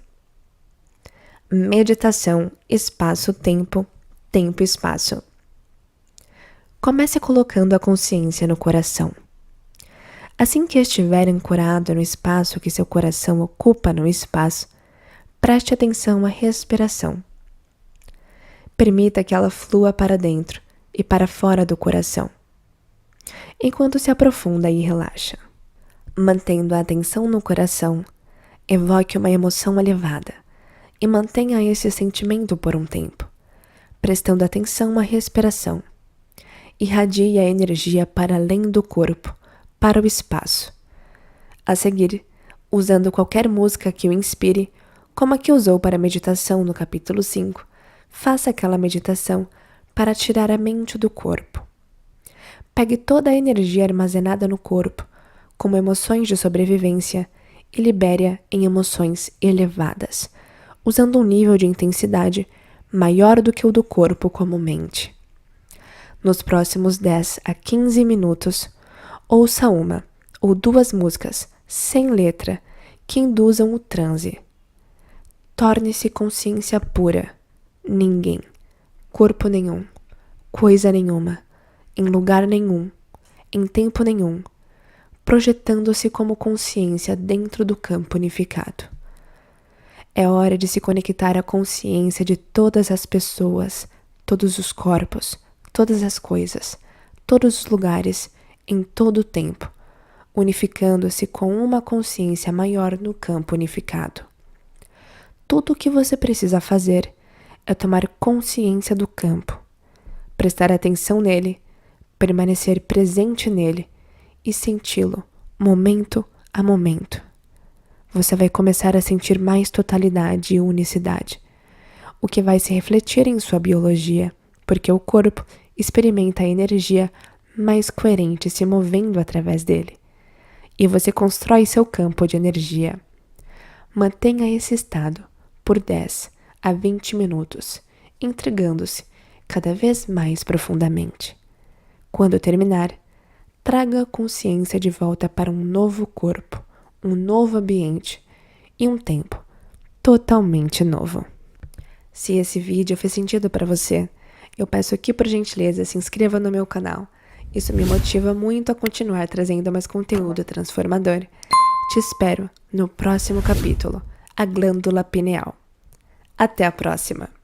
Meditação, espaço-tempo, tempo-espaço. Comece colocando a consciência no coração. Assim que estiver ancorado no espaço que seu coração ocupa no espaço, preste atenção à respiração. Permita que ela flua para dentro e para fora do coração, enquanto se aprofunda e relaxa. Mantendo a atenção no coração, evoque uma emoção elevada e mantenha esse sentimento por um tempo, prestando atenção à respiração. Irradie a energia para além do corpo, para o espaço. A seguir, usando qualquer música que o inspire, como a que usou para a meditação no capítulo 5, faça aquela meditação para tirar a mente do corpo. Pegue toda a energia armazenada no corpo, como emoções de sobrevivência, e libere-a em emoções elevadas, usando um nível de intensidade maior do que o do corpo comumente. Nos próximos 10 a 15 minutos, ouça uma ou duas músicas, sem letra, que induzam o transe. Torne-se consciência pura. Ninguém, corpo nenhum, coisa nenhuma, em lugar nenhum, em tempo nenhum, projetando-se como consciência dentro do campo unificado. É hora de se conectar à consciência de todas as pessoas, todos os corpos, todas as coisas, todos os lugares, em todo o tempo, unificando-se com uma consciência maior no campo unificado. Tudo o que você precisa fazer é tomar consciência do campo, prestar atenção nele, permanecer presente nele e senti-lo momento a momento. Você vai começar a sentir mais totalidade e unicidade, o que vai se refletir em sua biologia, porque o corpo experimenta a energia mais coerente se movendo através dele, e você constrói seu campo de energia. Mantenha esse estado por 10 a 20 minutos, entregando-se cada vez mais profundamente. Quando terminar, traga a consciência de volta para um novo corpo, um novo ambiente e um tempo totalmente novo. Se esse vídeo fez sentido para você, eu peço aqui por gentileza se inscreva no meu canal. Isso me motiva muito a continuar trazendo mais conteúdo transformador. Te espero no próximo capítulo, a glândula pineal. Até a próxima!